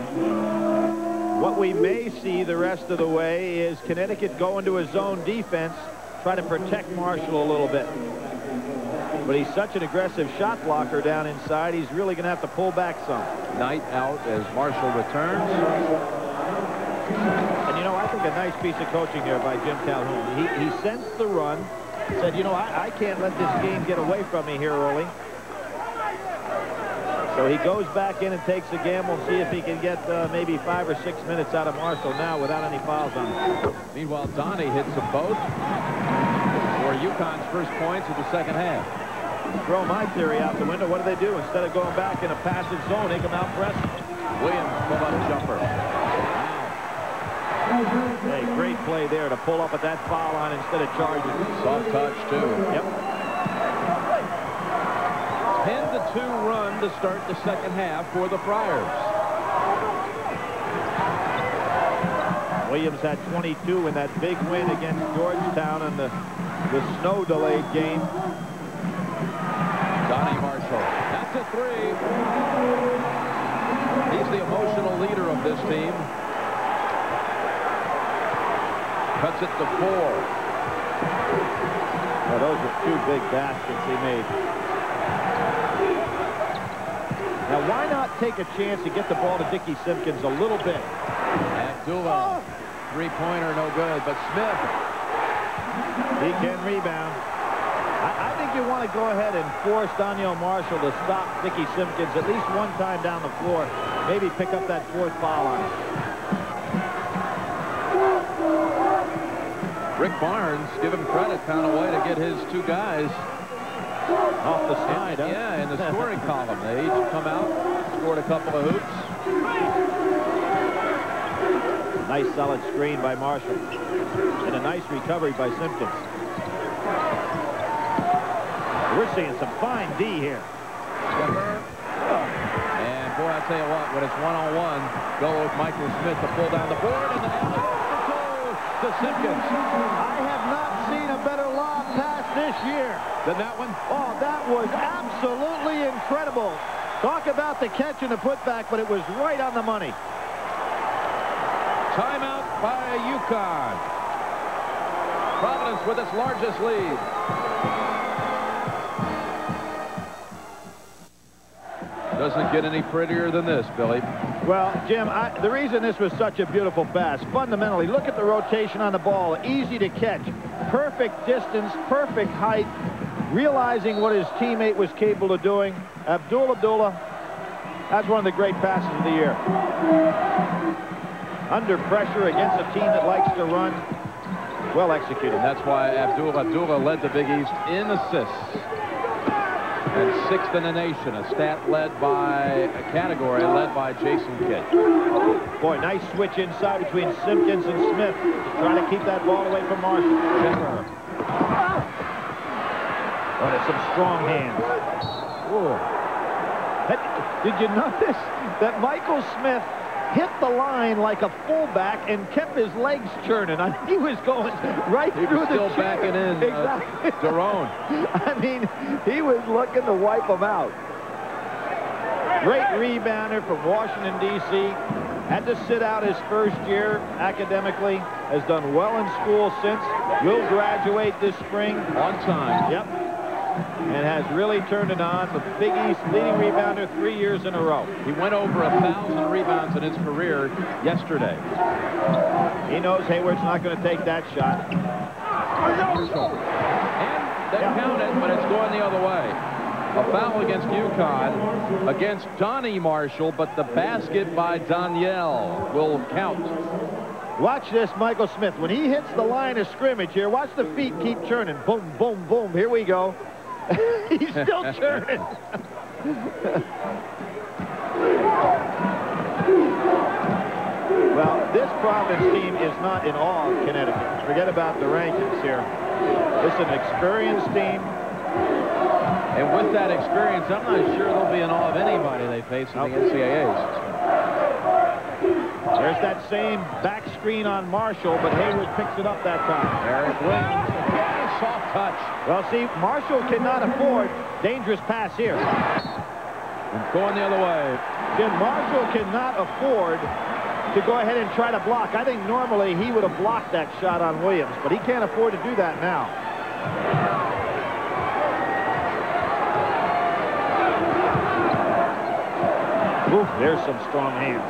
What we may see the rest of the way is Connecticut go into a zone defense, try to protect Marshall a little bit. But he's such an aggressive shot blocker down inside, he's really going to have to pull back some. Knight out as Marshall returns. And, you know, I think a nice piece of coaching here by Jim Calhoun. He sensed the run, said, you know, I can't let this game get away from me here early. So he goes back in and takes a gamble and see if he can get maybe 5 or 6 minutes out of Marshall now without any fouls on him. Meanwhile, Donnie hits them both for UConn's first points of the second half. Throw my theory out the window. What do they do? Instead of going back in a passive zone, they come out pressing. Williams pull-up jumper. Hey, great play there to pull up at that foul line instead of charging. Soft touch, too. Yep. 10-2 run to start the second half for the Friars. Williams had 22 in that big win against Georgetown in the snow-delayed game. Donnie Marshall. That's a 3. He's the emotional leader of this team. Cuts it to 4. Well, those were two big baskets he made. Now, why not take a chance to get the ball to Dickie Simpkins a little bit? Abdullah, three-pointer, no good, but Smith. He can rebound. I think you want to go ahead and force Donyell Marshall to stop Dickie Simpkins at least one time down the floor. Maybe pick up that fourth foul on him. Rick Barnes, give him credit, found a way to get his two guys off the side, huh? Yeah, in the scoring column. They each come out, scored a couple of hoops. Nice solid screen by Marshall. And a nice recovery by Simpkins. We're seeing some fine D here. And boy, I tell you what, when it's one-on-one, go with Michael Smith to pull down the board and the alley to Simpkins. I have not seen a better lob pass this year than that one. Oh, that was absolutely incredible. Talk about the catch and the putback, but it was right on the money. Timeout by UConn. Providence with its largest lead. Doesn't get any prettier than this, Billy. Well, Jim, the reason this was such a beautiful pass, fundamentally, look at the rotation on the ball. Easy to catch. Perfect distance, perfect height. Realizing what his teammate was capable of doing. Abdullah, that's one of the great passes of the year. Under pressure against a team that likes to run. Well executed. And that's why Abdullah led the Big East in assists. And sixth in the nation, a category led by Jason Kidd. Boy, nice switch inside between Simpkins and Smith. Trying to keep that ball away from Marshall. Oh, there's some strong hands. Did you notice that Michael Smith hit the line like a fullback and kept his legs churning? I mean, he was going right through the still backing in. Exactly. Daron. I mean, he was looking to wipe them out. Great rebounder from Washington, D.C. Had to sit out his first year academically. Has done well in school since. Will graduate this spring. On time. Yep. And has really turned it on. The Big East leading rebounder 3 years in a row. He went over 1,000 rebounds in his career yesterday. He knows Hayward's not going to take that shot. And they count it, but it's going the other way. A foul against UConn, against Donnie Marshall, but the basket by Donyell will count. Watch this, Michael Smith. When he hits the line of scrimmage here, watch the feet keep churning. Boom, boom, boom. Here we go. He's still churning. Well, this Providence team is not in awe of Connecticut. Forget about the rankings here. It's an experienced team. And with that experience, I'm not sure they'll be in awe of anybody they face in the NCAAs. There's that same back screen on Marshall, but Hayward picks it up that time. Eric Williams, soft touch. Well, see, Marshall cannot afford dangerous pass here. And going the other way. Jim, Marshall cannot afford to go ahead and try to block. I think normally he would have blocked that shot on Williams, but he can't afford to do that now. Ooh, there's some strong hands.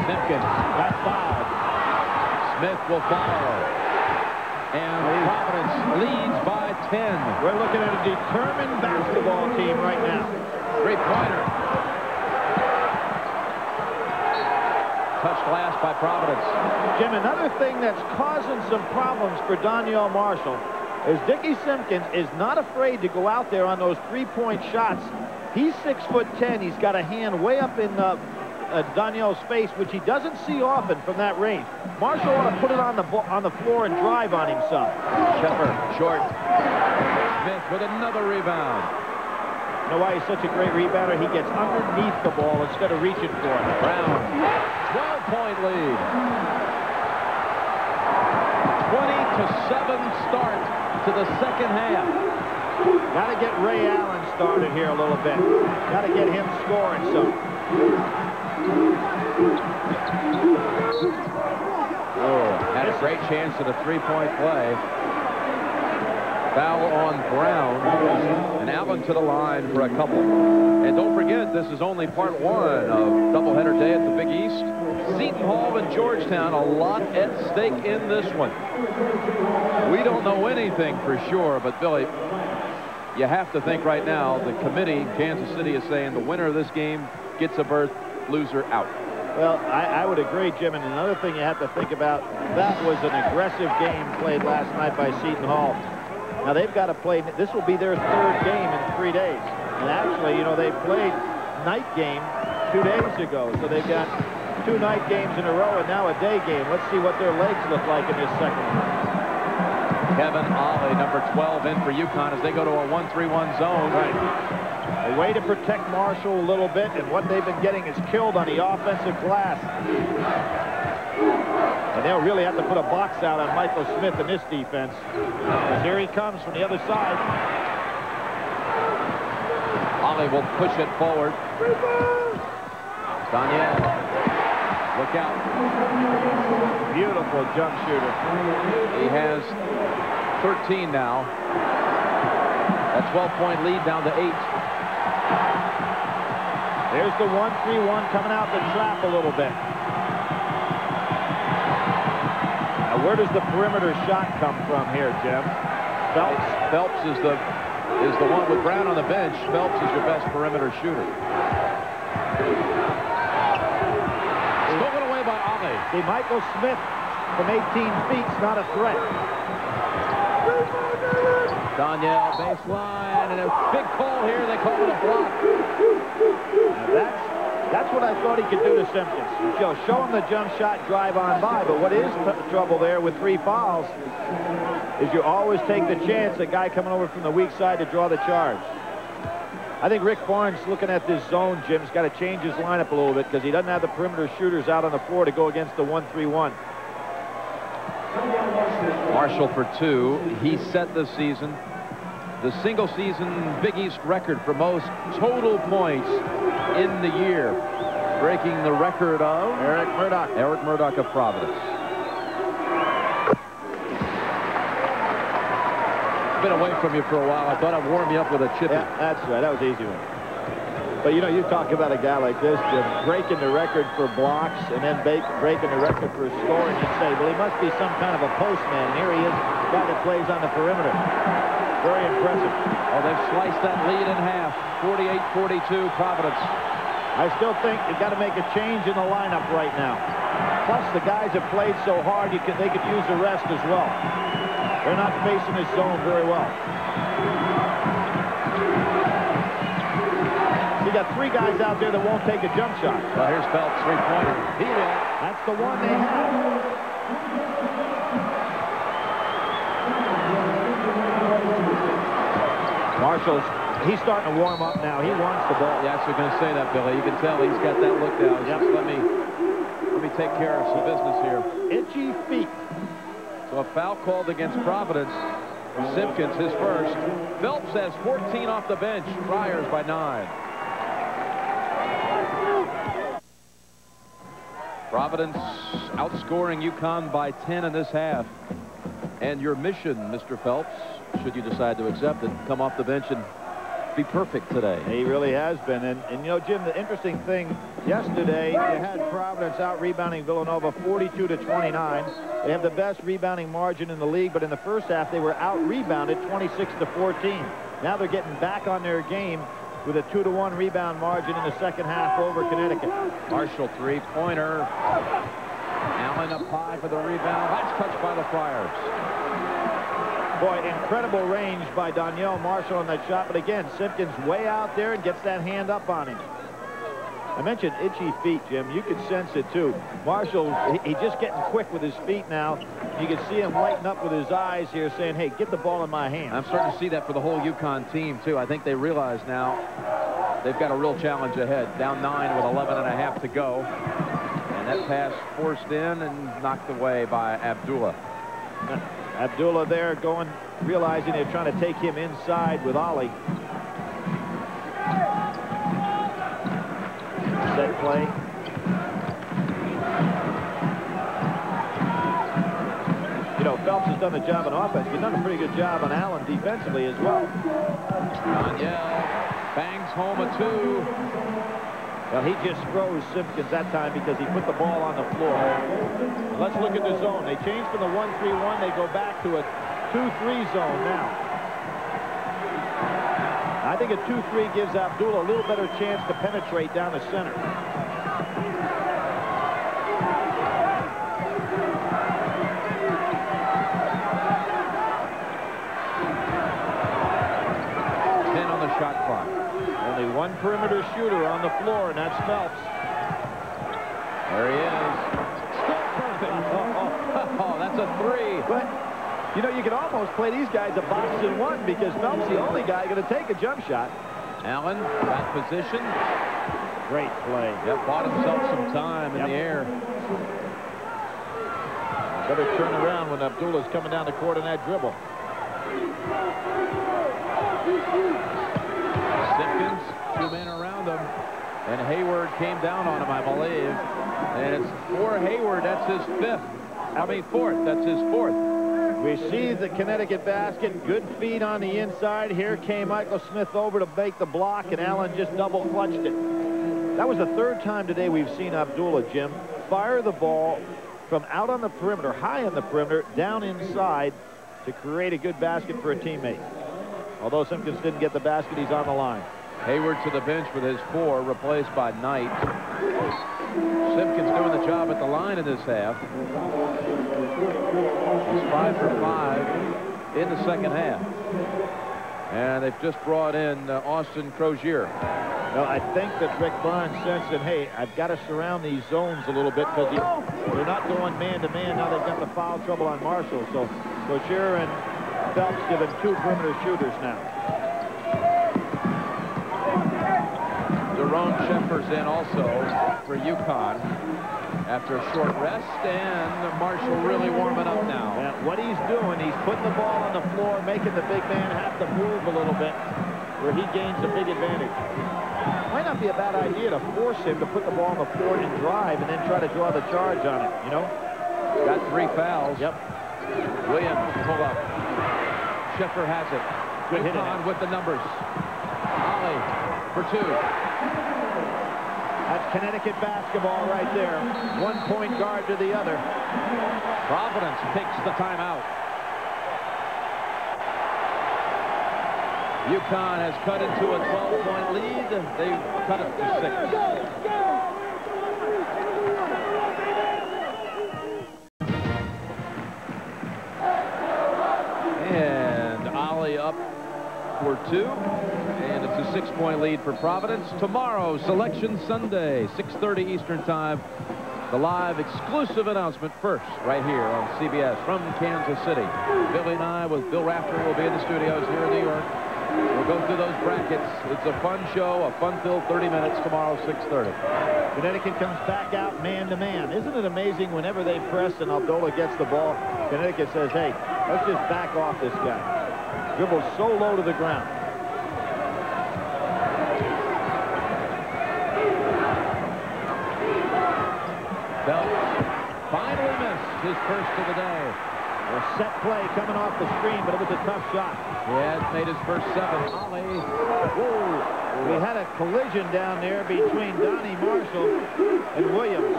Simpkins got fouled. Smith will follow. And Providence leads by 10. We're looking at a determined basketball team right now. Three-pointer. Touched last by Providence. Jim, another thing that's causing some problems for Donyell Marshall is Dickie Simpkins is not afraid to go out there on those three-point shots. He's 6'10". He's got a hand way up in Donyell's face, which he doesn't see often from that range. Marshall ought to put it on the floor and drive on himself. Shepard, short. Smith with another rebound. You know why he's such a great rebounder? He gets underneath the ball instead of reaching for it. Brown, 12-point lead. 20-7 start to the second half. Got to get Ray Allen started here a little bit. Got to get him scoring some. Oh. Had a great chance at a three-point play. Foul on Brown. And Allen to the line for a couple. And don't forget, this is only part one of doubleheader day at the Big East. Seton Hall and Georgetown, a lot at stake in this one. We don't know anything for sure, but Billy, you have to think right now, the committee, Kansas City, is saying the winner of this game gets a berth, loser out. Well, I would agree, Jim. And another thing you have to think about, that was an aggressive game played last night by Seton Hall. Now, they've got to play, this will be their third game in 3 days. And actually, you know, they played night game 2 days ago. So they've got 2 night games in a row and now a day game. Let's see what their legs look like in this second one. Kevin Ollie, number 12, in for UConn as they go to a 1-3-1 zone. Right. A way to protect Marshall a little bit, and what they've been getting is killed on the offensive glass. And they'll really have to put a box out on Michael Smith in this defense. As here he comes from the other side. Ollie will push it forward. Daniel, look out. Beautiful jump shooter. He has 13 now. That 12-point lead down to 8. There's the 1-3-1 coming out the trap a little bit. Now, where does the perimeter shot come from here, Jim? Phelps is the one with Brown on the bench. Phelps is your best perimeter shooter. Stolen away by Ollie. See, Michael Smith from 18 feet is not a threat. Daniel baseline, and a big call here. They call it a block. Now that's what I thought he could do to Simpkins. Show him the jump shot, drive on by. But what is trouble there with 3 fouls is you always take the chance, a guy coming over from the weak side to draw the charge. I think Rick Barnes, looking at this zone, Jim's got to change his lineup a little bit because he doesn't have the perimeter shooters out on the floor to go against the 1-3-1. Marshall for 2. He set this season the single-season Big East record for most total points in the year, breaking the record of Eric Murdoch. Eric Murdoch of Providence. Been away from you for a while. I thought I'd warm you up with a chippy. Yeah, that's right. That was an easy one. But, you know, you talk about a guy like this, Jim, breaking the record for blocks and then breaking the record for scoring. You'd say, well, he must be some kind of a postman. Here he is, a guy that plays on the perimeter. Very impressive. Oh, they've sliced that lead in half. 48-42, Providence. I still think you've got to make a change in the lineup right now. Plus, the guys have played so hard, they could use the rest as well. They're not facing this zone very well. You got 3 guys out there that won't take a jump shot. Well, here's Phelps, 3-pointer. He did. That's the one they have. Marshall's, he's starting to warm up now. He wants the ball. Yeah, I was going to say that, Billy. You can tell he's got that look now. Yep. Just let me take care of some business here. Itchy feet. So a foul called against Providence. Simpkins, his first. Phelps has 14 off the bench. Friars by 9. Providence outscoring UConn by 10 in this half. And your mission, Mr. Phelps, should you decide to accept it, come off the bench and be perfect today. He really has been. And you know, Jim, the interesting thing, yesterday you had Providence out rebounding Villanova 42-29. They have the best rebounding margin in the league, but in the first half they were out rebounded 26-14. Now they're getting back on their game with a 2-1 rebound margin in the second half over Connecticut. Marshall 3-pointer. Allen up high for the rebound. That's touched by the Friars. Boy, incredible range by Danielle Marshall on that shot. But again, Simpkins way out there and gets that hand up on him. I mentioned itchy feet, Jim. You could sense it, too. Marshall, he's just getting quick with his feet now. You can see him lighting up with his eyes here saying, hey, get the ball in my hand. I'm starting to see that for the whole UConn team, too. I think they realize now they've got a real challenge ahead. Down 9 with 11.5 to go. And that pass forced in and knocked away by Abdullah. Abdullah there going, realizing they're trying to take him inside with Ollie. Set play. done the job on offense. He's done a pretty good job on Allen defensively as well. Danielle bangs home a 2. Well, he just froze Simpkins that time because he put the ball on the floor. Let's look at the zone. They changed from the 1-3-1. They go back to a 2-3 zone now. I think a 2-3 gives Abdullah a little better chance to penetrate down the center. Shot clock. Only one perimeter shooter on the floor, and that's Phelps. There he is. Still perfect. Oh, that's a 3. But, you know, you can almost play these guys a box and one because Phelps is the only guy going to take a jump shot. Allen, back position. Great play. Yep, bought himself some time in the air. Better turn around when Abdullah's coming down the court in that dribble. Simpkins, 2 men around him, and Hayward came down on him, I believe. And it's for Hayward. That's his 5th. I mean 4th. That's his 4th. We see the Connecticut basket. Good feed on the inside. Here came Michael Smith over to make the block, and Allen just double clutched it. That was the 3rd time today we've seen Abdullah, Jim, fire the ball from out on the perimeter, high on the perimeter, down inside to create a good basket for a teammate. Although Simpkins didn't get the basket, he's on the line. Hayward to the bench with his 4, replaced by Knight. Simpkins doing the job at the line in this half. He's 5 for 5 in the second half. And they've just brought in Austin Crozier. Well, I think that Rick Barnes sensed, hey, I've got to surround these zones a little bit because they're not going man-to-man. Now they've got the foul trouble on Marshall. So Crozier and Phelps given 2 perimeter shooters now. Daron Sheffers in also for UConn after a short rest, and Marshall really warming up now. And what he's doing, he's putting the ball on the floor, making the big man have to move a little bit where he gains a big advantage. Might not be a bad idea to force him to put the ball on the floor and drive and then try to draw the charge on it, you know? Got 3 fouls. Yep. Williams pull up. Sheffer has it. Good hit on with the numbers. Ollie for 2. That's Connecticut basketball right there. 1 point guard to the other. Providence takes the timeout. UConn has cut into a 12-point lead. They've cut it to 6. And Ollie up for 2. And it's a 6-point lead for Providence. Tomorrow, Selection Sunday, 6:30 Eastern Time. The live exclusive announcement first right here on CBS from Kansas City. Billy and I with Bill Rafter will be in the studios here in New York. We'll go through those brackets. It's a fun show, a fun-filled 30 minutes tomorrow, 6:30. Connecticut comes back out man-to-man. Isn't it amazing whenever they press and Abdullah gets the ball, Connecticut says, hey, let's just back off this guy. Dribbles so low to the ground. Phelps finally missed his first of the day. A set play coming off the screen, but it was a tough shot. He has made his first 7. Ollie. Whoa. We had a collision down there between Donnie Marshall and Williams.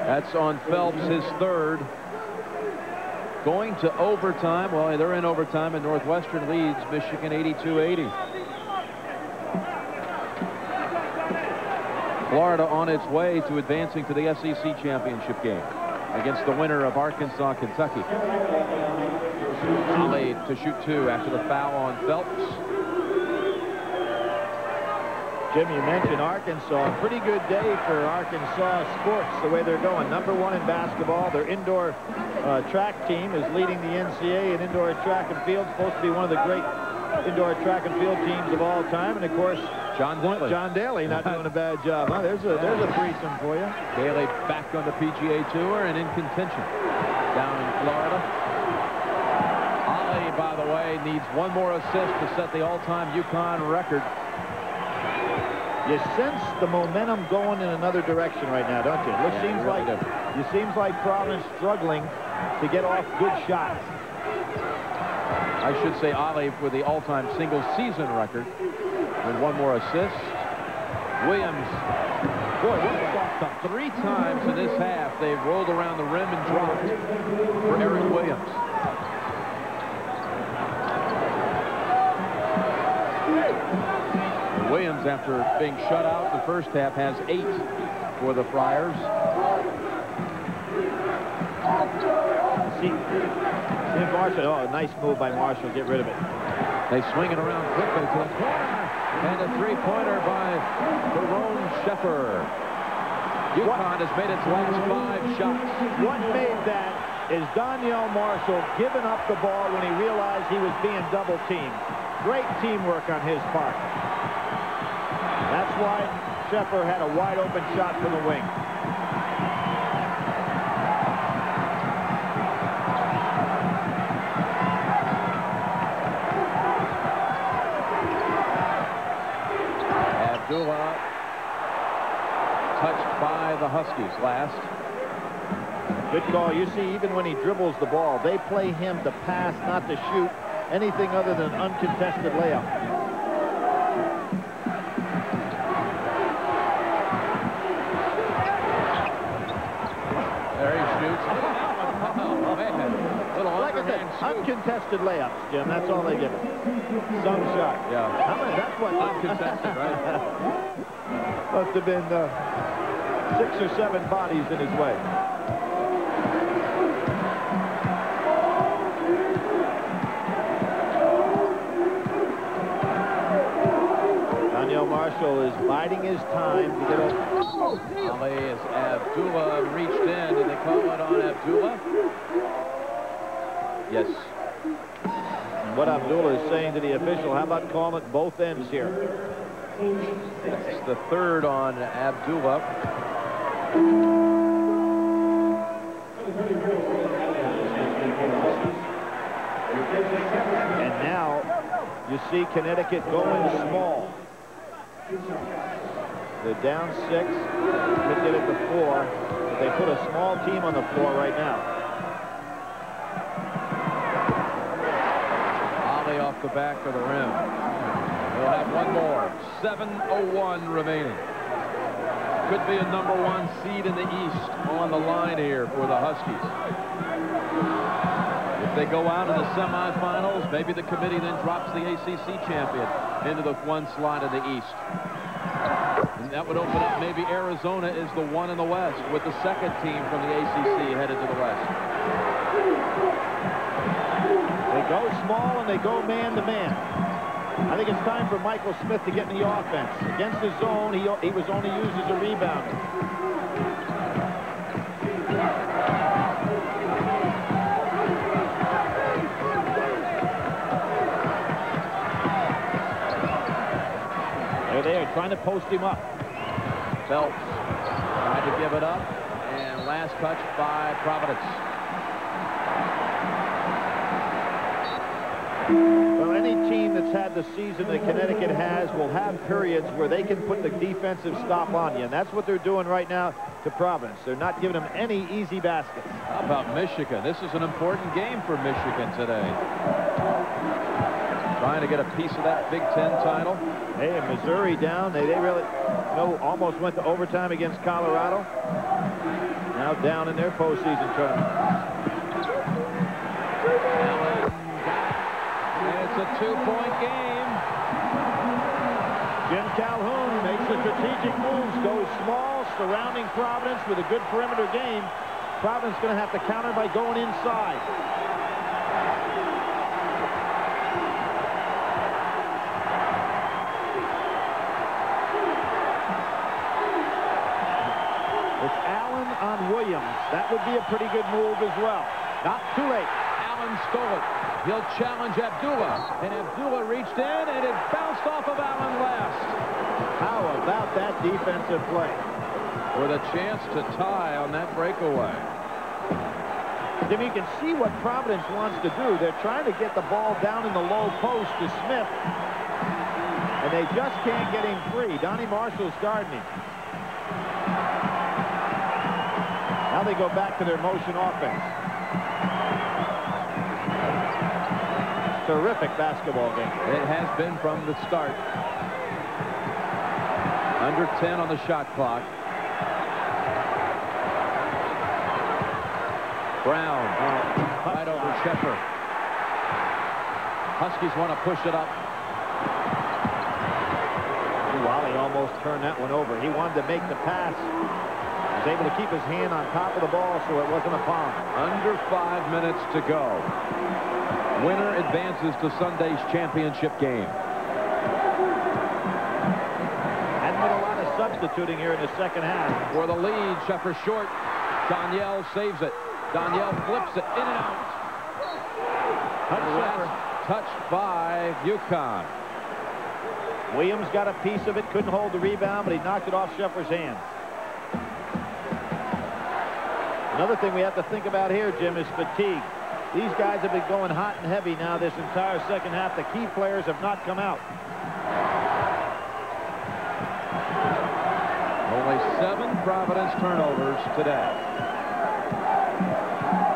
That's on Phelps, his 3rd. Going to overtime. Well, they're in overtime, and Northwestern leads Michigan 82-80. Florida on its way to advancing to the SEC championship game against the winner of Arkansas, Kentucky. Ollie to shoot 2 after the foul on Phelps. Jim, you mentioned Arkansas. Pretty good day for Arkansas sports, the way they're going. #1 in basketball. Their indoor track team is leading the NCAA in indoor track and field. Supposed to be one of the great indoor track and field teams of all time. And, of course, John Daly not doing a bad job. Huh? There's a threesome for you. Daly back on the PGA Tour and in contention down in Florida. Ollie, by the way, needs 1 more assist to set the all-time UConn record. You sense the momentum going in another direction right now, don't you? It seems like Providence struggling to get off good shots. I should say Ali with the all-time single-season record with one more assist. Williams, boy, what a soft touch. 3 times in this half they've rolled around the rim and dropped for Aaron Williams. Williams, after being shut out in the first half, has 8 for the Friars. See Marshall. Oh, nice move by Marshall. Get rid of it. They swing it around quickly to the corner. And a 3-pointer by Tyrone Sheffer. UConn has made its last 5 shots. What made that is Donyell Marshall giving up the ball when he realized he was being double-teamed. Great teamwork on his part. That's why Sheffer had a wide-open shot from the wing. Abdullah touched by the Huskies last. Good call. You see, even when he dribbles the ball, they play him to pass, not to shoot anything other than uncontested layup. There he shoots. Oh, man. Little like I said, uncontested layups, Jim. That's all they give him. Some shot. Yeah. How many? That's what. Uncontested, right? Must have been 6 or 7 bodies in his way. Donyell Marshall is biding his time to get over. Ali as Abdullah reached in. Did they call it on Abdullah? Yes. What Abdullah is saying to the official, how about calling it both ends here? It's the 3rd on Abdullah. And now you see Connecticut going small. They're down 6. Could get it to 4. But they put a small team on the floor right now. Ali off the back of the rim. We'll have one more. 7:01 remaining. Could be a #1 seed in the East on the line here for the Huskies. If they go out in the semifinals, maybe the committee then drops the ACC champion into the 1 slot in the East. And that would open up maybe Arizona is the 1 in the West with the 2nd team from the ACC headed to the West. They go small and they go man-to-man. I think it's time for Michael Smith to get in the offense. Against the zone, he was only used as a rebounder. They're there trying to post him up. Phelps tried to give it up, and last touch by Providence. Well, any team that's had the season that Connecticut has will have periods where they can put the defensive stop on you, and that's what they're doing right now to Providence. They're not giving them any easy baskets. How about Michigan? This is an important game for Michigan today. Trying to get a piece of that Big Ten title. Hey, and Missouri down. They really almost went to overtime against Colorado. Now down in their postseason tournament. It's a 2-point game. Jim Calhoun makes the strategic moves, goes small, surrounding Providence with a good perimeter game. Providence going to have to counter by going inside. It's Allen on Williams. That would be a pretty good move as well. Not too late. Allen stole it. He'll challenge Abdullah, and Abdullah reached in, and it bounced off of Allen last. How about that defensive play? With a chance to tie on that breakaway. Jimmy, you can see what Providence wants to do. They're trying to get the ball down in the low post to Smith. And And they just can't get him free. Donnie Marshall's guarding him. Now they go back to their motion offense. Terrific basketball game. It has been from the start. Under 10 on the shot clock. Brown right over Sheffer. Huskies want to push it up. Wally almost turned that one over. He wanted to make the pass. He was able to keep his hand on top of the ball so it wasn't a palm. Under 5 minutes to go. Winner advances to Sunday's championship game. Hadn't been a lot of substituting here in the second half. For the lead, Sheffer short. Danielle saves it. Danielle flips it in and out. Touched by UConn. Williams got a piece of it, couldn't hold the rebound, but he knocked it off Sheffer's hand. Another thing we have to think about here, Jim, is fatigue. These guys have been going hot and heavy now this entire second half. The key players have not come out. Only 7 Providence turnovers today.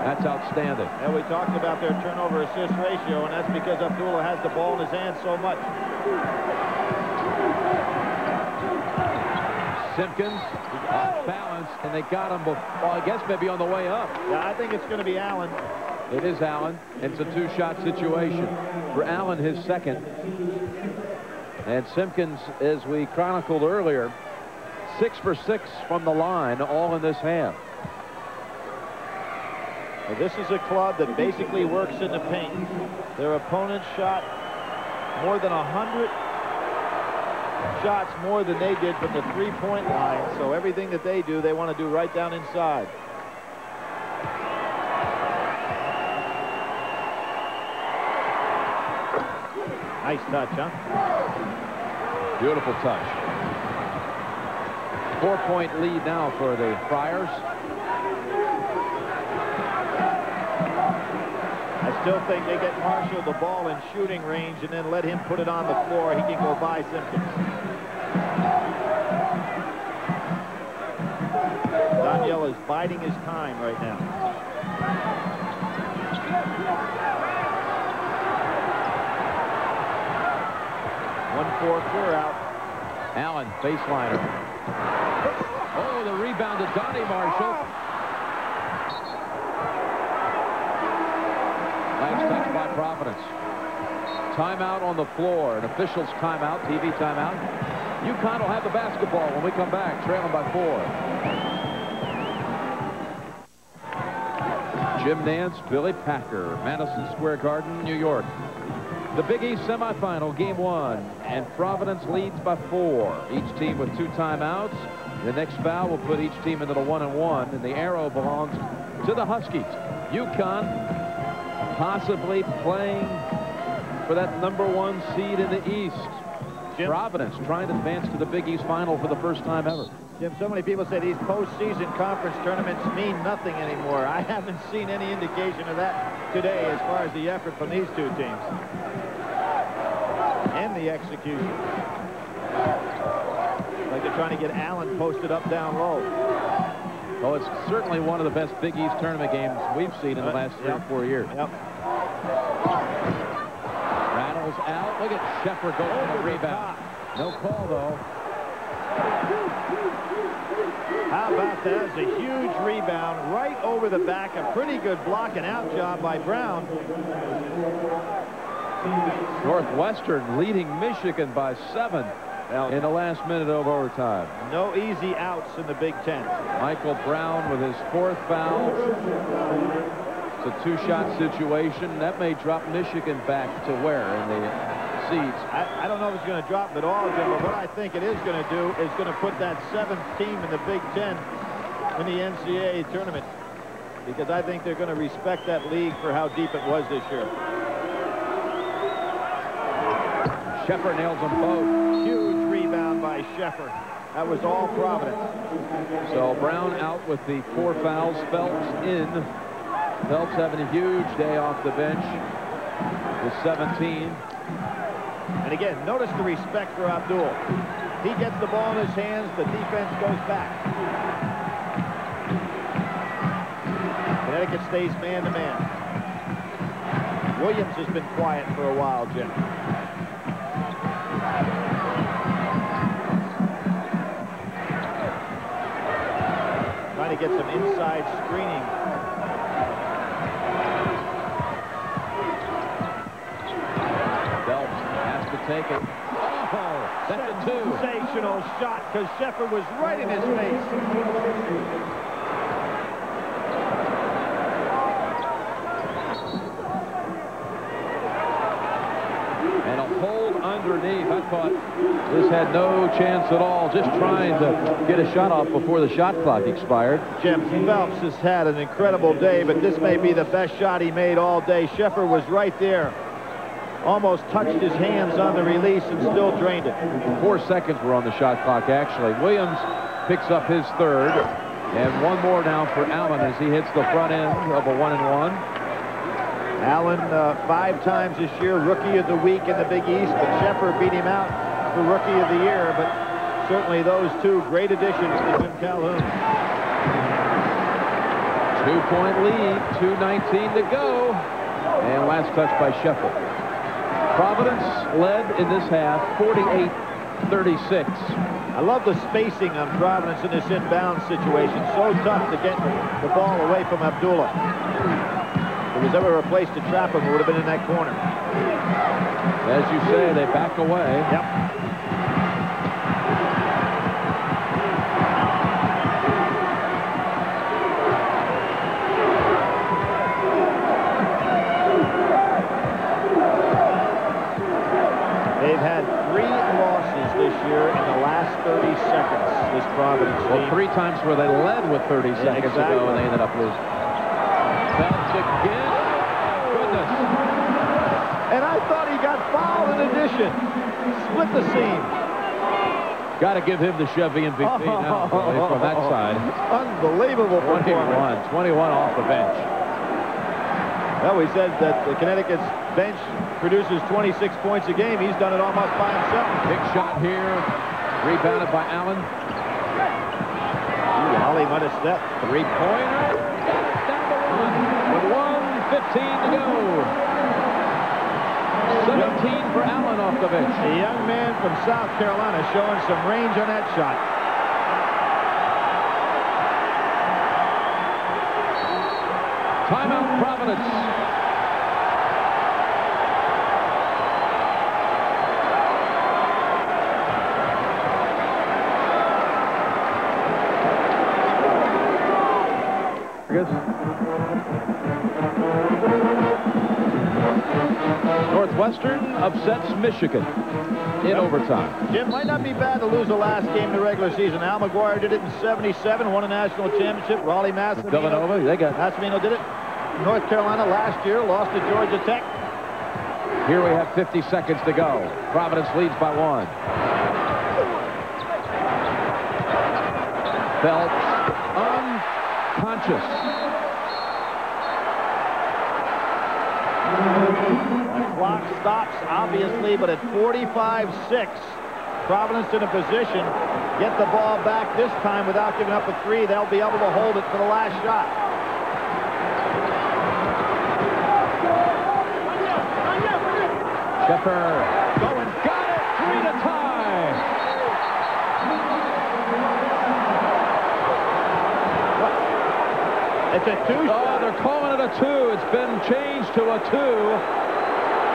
That's outstanding. And we talked about their turnover assist ratio, and that's because Abdullah has the ball in his hand so much. Simpkins off balance, and they got him, well, I guess maybe on the way up. Yeah, I think it's going to be Allen. It is Allen. It's a 2-shot situation. For Allen, his second. And Simpkins, as we chronicled earlier, 6 for 6 from the line, all in this half. Well, this is a club that basically works in the paint. Their opponents shot more than 100 shots more than they did from the three-point line. So everything that they do, they want to do right down inside. Nice touch, huh? Beautiful touch. 4-point lead now for the Friars. I still think they get Marshall the ball in shooting range and then let him put it on the floor. He can go by Simpkins. Danielle is biding his time right now. Clear out. Allen, baseliner. Oh, the rebound to Donnie Marshall. Last touch by Providence. Timeout on the floor. An official's timeout, TV timeout. UConn will have the basketball when we come back, trailing by 4. Jim Nance, Billy Packer, Madison Square Garden, New York. The Big East semifinal, game 1, and Providence leads by 4. Each team with 2 timeouts. The next foul will put each team into the 1-and-1, and the arrow belongs to the Huskies. UConn possibly playing for that #1 seed in the East. Jim? Providence trying to advance to the Big East final for the first time ever. Jim, so many people say these postseason conference tournaments mean nothing anymore. I haven't seen any indication of that today as far as the effort from these two teams. And the execution. Like they're trying to get Allen posted up down low. Well, it's certainly one of the best Big East tournament games we've seen in the last 3 or 4 years. Yep. Rattles out. Look at Sheffer go for the rebound. No call, though. How about that? It's a huge rebound right over the back. A pretty good blocking out job by Brown. Northwestern leading Michigan by 7 in the last minute of overtime. No easy outs in the Big Ten. Michael Brown with his 4th foul. It's a 2-shot situation. That may drop Michigan back to where in the seeds? I don't know if it's going to drop at all, Jim, but what I think it is going to do is going to put that 7th team in the Big Ten in the NCAA tournament, because I think they're going to respect that league for how deep it was this year. Sheffer nails them both. Huge rebound by Sheffer. That was all Providence. So Brown out with the 4 fouls. Phelps in. Phelps having a huge day off the bench with 17. And again, notice the respect for Abdul. He gets the ball in his hands, the defense goes back. Connecticut stays man-to-man. Williams has been quiet for a while, Jim. Trying to get some inside screening. Phelps has to take it. Oh, that's a 2. Sensational shot because Sheffer was right in his face. And a hold underneath. I thought this had no chance at all, just trying to get a shot off before the shot clock expired. Jim, Phelps has had an incredible day, but this may be the best shot he made all day. Sheffer was right there. Almost touched his hands on the release and still drained it. 4 seconds were on the shot clock, actually. Williams picks up his third. And one more now for Allen as he hits the front end of a 1-and-1. Allen 5 times this year, Rookie of the Week in the Big East, but Sheffer beat him out for Rookie of the Year. But certainly those two great additions to Jim Calhoun. 2-point lead, 2:19 to go. And last touch by Sheffer. Providence led in this half, 48-36. I love the spacing on Providence in this inbound situation. So tough to get the ball away from Abdullah. If there was ever a place to trap him, it would have been in that corner. As you say, they back away. Yep. They've had 3 losses this year in the last 30 seconds, this Providence team. Well, 3 times where they led with 30 seconds exactly. ago, and they ended up losing. Phelps again. Goodness. And I thought he got fouled in addition. Split the seam. Got to give him the Chevy MVP now from that side. Unbelievable performance. 21 off the bench. Well, we said that the Connecticut's bench produces 26 points a game. He's done it almost by himself. Big shot here. Rebounded by Allen. Ollie might have stepped. 3-pointer. Down to 1 with 1:15 to go. 17 for Allen off the bench. A young man from South Carolina showing some range on that shot. Timeout, Providence. Northwestern upsets Michigan in overtime. Jim, might not be bad to lose the last game of the regular season. Al McGuire did it in '77, won a national championship. Raleigh Massimino. Villanova, they got Massimino did it. North Carolina last year lost to Georgia Tech. Here we have 50 seconds to go. Providence leads by 1. Phelps unconscious. The clock stops, obviously, but at 45-6, Providence in a position. Get the ball back this time without giving up a 3. They'll be able to hold it for the last shot. Sheffer going, got it, 3 to tie. It's a 2 shot. Oh, they're calling it a 2. It's been changed to a 2.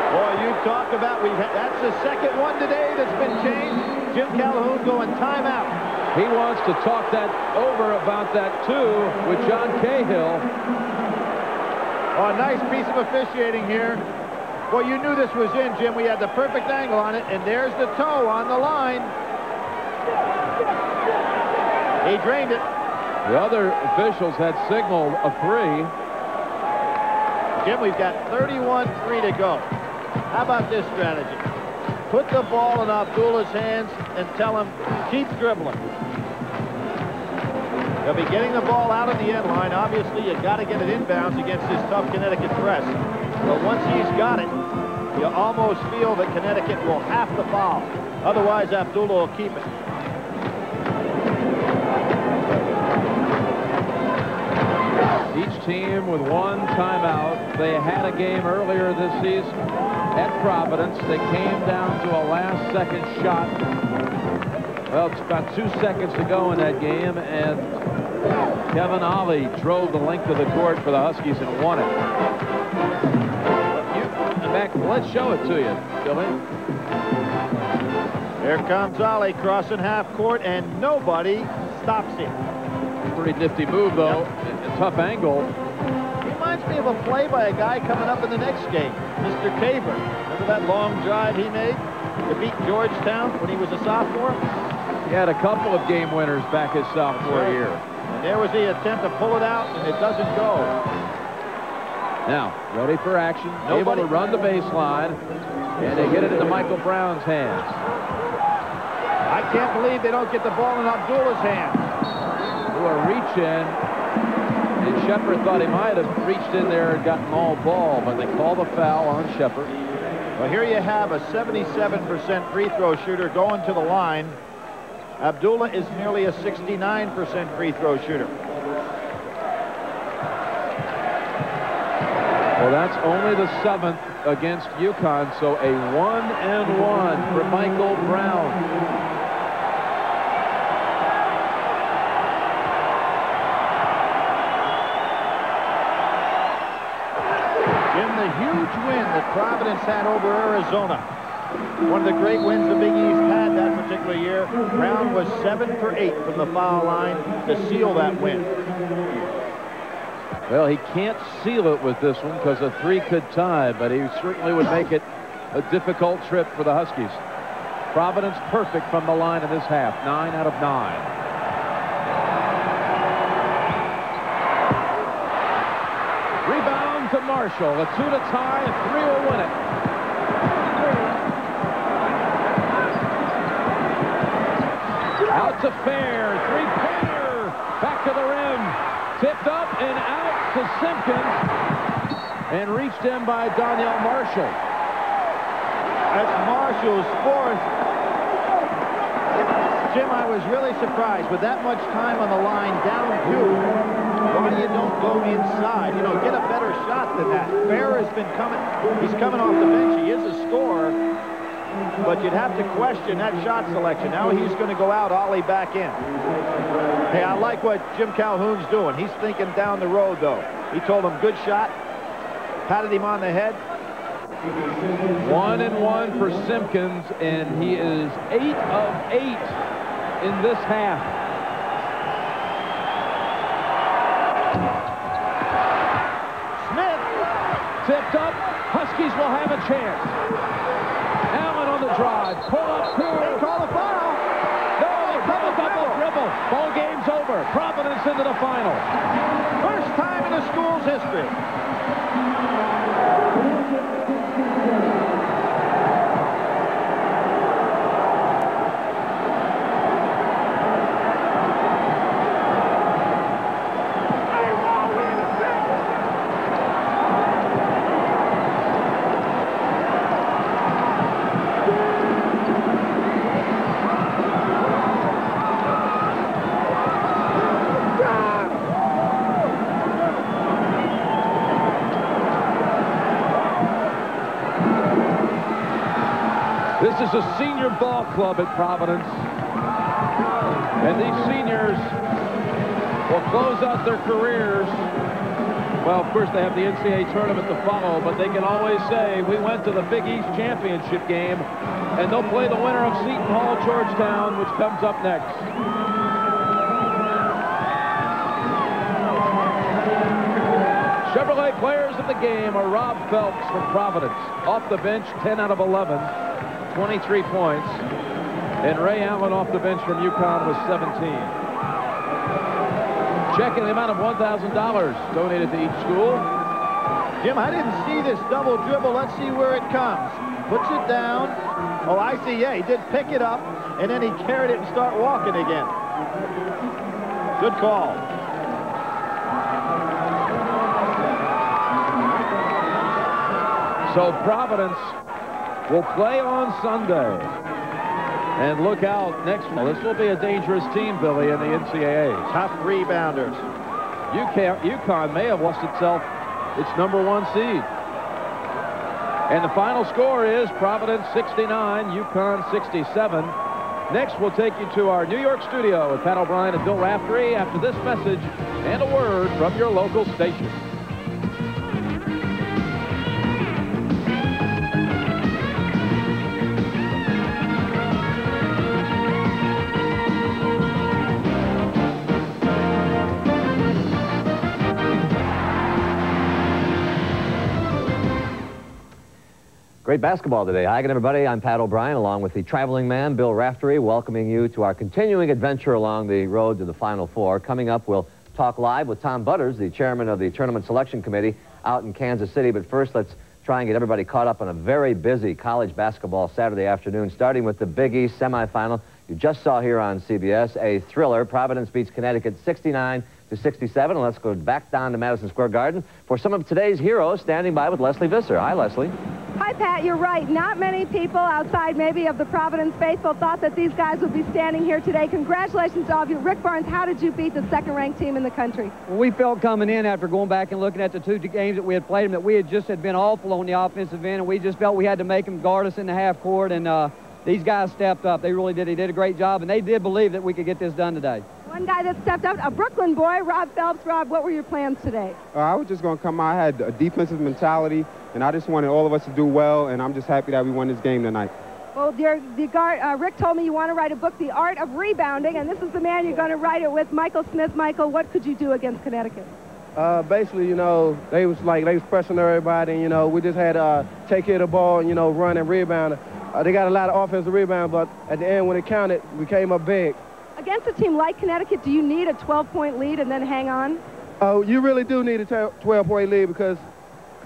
Boy, you talk about, that's the second one today that's been changed. Jim Calhoun going timeout. He wants to talk that over about that 2 with John Cahill. Oh, a nice piece of officiating here. Well, you knew this was in, Jim. We had the perfect angle on it, and there's the toe on the line. He drained it. The other officials had signaled a 3. Jim, we've got 31-3 to go. How about this strategy? Put the ball in Abdullah's hands and tell him, keep dribbling. They'll be getting the ball out on the end line. Obviously, you got to get it inbounds against this tough Connecticut press. But once he's got it, you almost feel that Connecticut will have to foul. Otherwise, Abdullah will keep it. Each team with one timeout. They had a game earlier this season at Providence. They came down to a last-second shot. Well, it's about 2 seconds to go in that game, and Kevin Ollie drove the length of the court for the Huskies and won it. Let's show it to you, Billy. Here comes Ollie crossing half court, and nobody stops him. Pretty nifty move, though. Yep. A tough angle. Reminds me of a play by a guy coming up in the next game, Mr. Caver. Remember that long drive he made to beat Georgetown when he was a sophomore? He had a couple of game winners back his sophomore year. And there was the attempt to pull it out, and it doesn't go. Now, ready for action. Able to run the baseline, and they get it into Michael Brown's hands. I can't believe they don't get the ball in Abdullah's hands. Do a reach in, and Shepard thought he might have reached in there and gotten all ball, but they call the foul on Shepard. Well, here you have a 77% free throw shooter going to the line. Abdullah is nearly a 69% free throw shooter. Well, that's only the 7th against UConn, so a 1-and-1 for Michael Brown. Jim, the huge win that Providence had over Arizona, one of the great wins the Big East had that particular year. Brown was 7 for 8 from the foul line to seal that win. Well, he can't seal it with this one because a 3 could tie, but he certainly would make it a difficult trip for the Huskies. Providence perfect from the line in this half, 9 out of 9. Rebound to Marshall, a 2 to tie, and 3 will win it. Out to Fair, three-pointer, back to the rim, tipped up and out to Simpkins, and reached in by Donyell Marshall. That's Marshall's 4th. Jim, I was really surprised with that much time on the line, down 2. Why you don't go inside? You know, get a better shot than that. Fair has been coming. He's coming off the bench. He is a scorer, but you'd have to question that shot selection. Now he's going to go out, Ollie back in. Hey, I like what Jim Calhoun's doing. He's thinking down the road, though. He told him, good shot, patted him on the head. 1-and-1 for Simpkins, and he is 8 of 8 in this half. Smith tipped up. Huskies will have a chance. Allen on the drive. Pull up. They call a foul. No, they call a double dribble. Ball game's over. Providence into the final. First time in the school's history. This is a senior ball club at Providence, and these seniors will close out their careers. Well, of course, they have the NCAA tournament to follow, but they can always say, we went to the Big East championship game, and they'll play the winner of Seton Hall, Georgetown, which comes up next. Chevrolet players of the game are Rob Phelps from Providence. Off the bench, 10 out of 11. 23 points, and Ray Allen off the bench from UConn was 17. Check in the amount of $1,000 donated to each school. Jim, I didn't see this double dribble. Let's see where it comes. Puts it down. Oh, I see. Yeah, he did pick it up, and then he carried it and start walking again. Good call. So Providence will play on Sunday. And look out next one. This will be a dangerous team, Billy, in the NCAA. Tough rebounders. UConn may have lost itself its #1 seed. And the final score is Providence 69, UConn 67. Next, we'll take you to our New York studio with Pat O'Brien and Bill Raftery after this message and a word from your local station. Great basketball today. Hi again, everybody. I'm Pat O'Brien, along with the traveling man, Bill Raftery, welcoming you to our continuing adventure along the road to the Final Four. Coming up, we'll talk live with Tom Butters, the chairman of the Tournament Selection Committee out in Kansas City. But first, let's try and get everybody caught up on a very busy college basketball Saturday afternoon, starting with the Big East semifinal. You just saw here on CBS a thriller. Providence beats Connecticut 69-67. And let's go back down to Madison Square Garden for some of today's heroes, standing by with Leslie Visser. Hi, Leslie. Hi, Pat. You're right. Not many people outside maybe of the Providence faithful thought that these guys would be standing here today. Congratulations to all of you. Rick Barnes, how did you beat the second-ranked team in the country? Well, we felt coming in after going back and looking at the 2 games that we had played them that we had just been awful on the offensive end, and we just felt we had to make them guard us in the half court, and these guys stepped up. They really did. They did a great job, and they did believe that we could get this done today. One guy that stepped up, a Brooklyn boy, Rob Phelps. Rob, what were your plans today? I was just going to come out. I had a defensive mentality, and I just wanted all of us to do well, and I'm just happy that we won this game tonight. Well, Rick told me you want to write a book, The Art of Rebounding, and this is the man you're going to write it with, Michael Smith. Michael, what could you do against Connecticut? Basically, they was pressuring everybody, and, we just had to take care of the ball and, run and rebound. They got a lot of offensive rebound, but at the end, when it counted, we came up big. Against a team like Connecticut, do you need a 12-point lead and then hang on? Oh, you really do need a 12-point lead because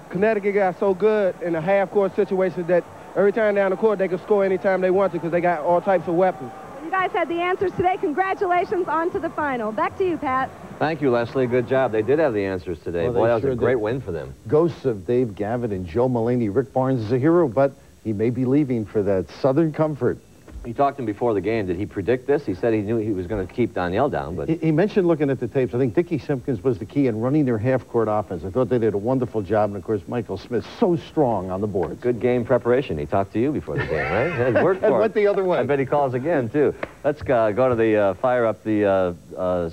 Connecticut got so good in a half-court situation that every time down the court, they can score anytime they want to because they got all types of weapons. You guys had the answers today. Congratulations on to the final. Back to you, Pat. Thank you, Leslie. Good job. They did have the answers today. Well, boy, that was sure a great win for them. Ghosts of Dave Gavin and Joe Mulaney. Rick Barnes is a hero, but he may be leaving for that Southern comfort. He talked to him before the game. Did he predict this? He said he knew he was going to keep Danielle down, but... He mentioned looking at the tapes. I think Dickie Simpkins was the key in running their half-court offense. I thought they did a wonderful job, and, of course, Michael Smith, so strong on the boards. Good game preparation. He talked to you before the game, right? It worked for him. And went the other way. I bet he calls again, too. Let's go to the fire up the